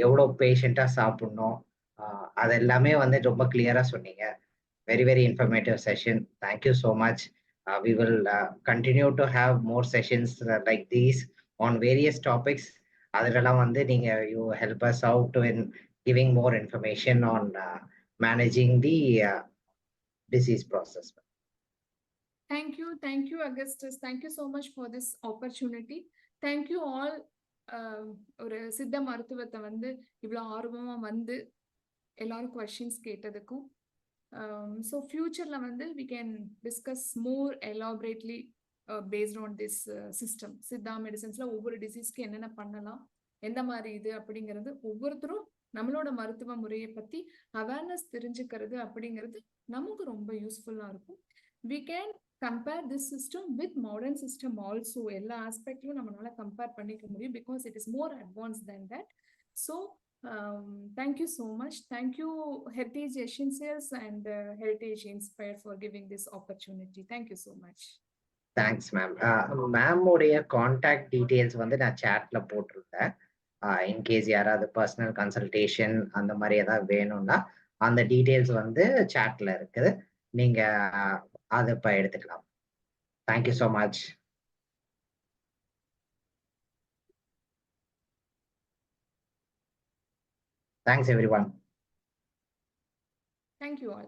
எவ்வளோ பேஷண்டா சாப்பிடணும், அதெல்லாமே வந்து ரொம்ப கிளியரா சொன்னீங்க. Very informative session. Thank you so much. We will continue to have more sessions like these on various topics. அதெல்லாம் வந்து நீங்க you help us out in giving more information on managing the disease process. Thank you Augustus. Thank you so much for this opportunity. Thank you all. ஒரு சித்த மருத்துவத்தை வந்து இவ்வளோ ஆர்வமா வந்து எல்லாரும் கொஸ்டின்ஸ் கேட்டதுக்கும். ஸோ ஃபியூச்சர்ல வந்து we can discuss more elaborately based on this system. Siddha மெடிசன்ஸ்ல ஒவ்வொரு டிசீஸ்க்கு என்னென்ன பண்ணலாம், எந்த மாதிரி இது அப்படிங்கிறது ஒவ்வொருத்தரும் நம்மளோட மருத்துவ முறையை பத்தி அவேர்னஸ் தெரிஞ்சுக்கிறது அப்படிங்கிறது நமக்கு ரொம்ப யூஸ்ஃபுல்லா இருக்கும். we can compare this system with modern system also. எல்லா ஆஸ்பெக்ட்லயும் நம்மளால கம்பேர் பண்ணிக்க முடியும் because it is more advanced than that. So thank you so much. Thank you Heritage Essentials and Heritage Inspire for giving this opportunity. Thank you so much. Thanks ma'am. Ma'am உடைய contact details வந்து நான் சாட்ல போட்டிருந்தேன். In case யாராவது personal consultation அந்த மாதிரி ஏதாவது வேணும்னா அந்த டீடைல்ஸ் வந்து சாட்ல இருக்குது, நீங்க அதை இப்போ எடுத்துக்கலாம். Thank you so much. Thanks everyone. Thank you all.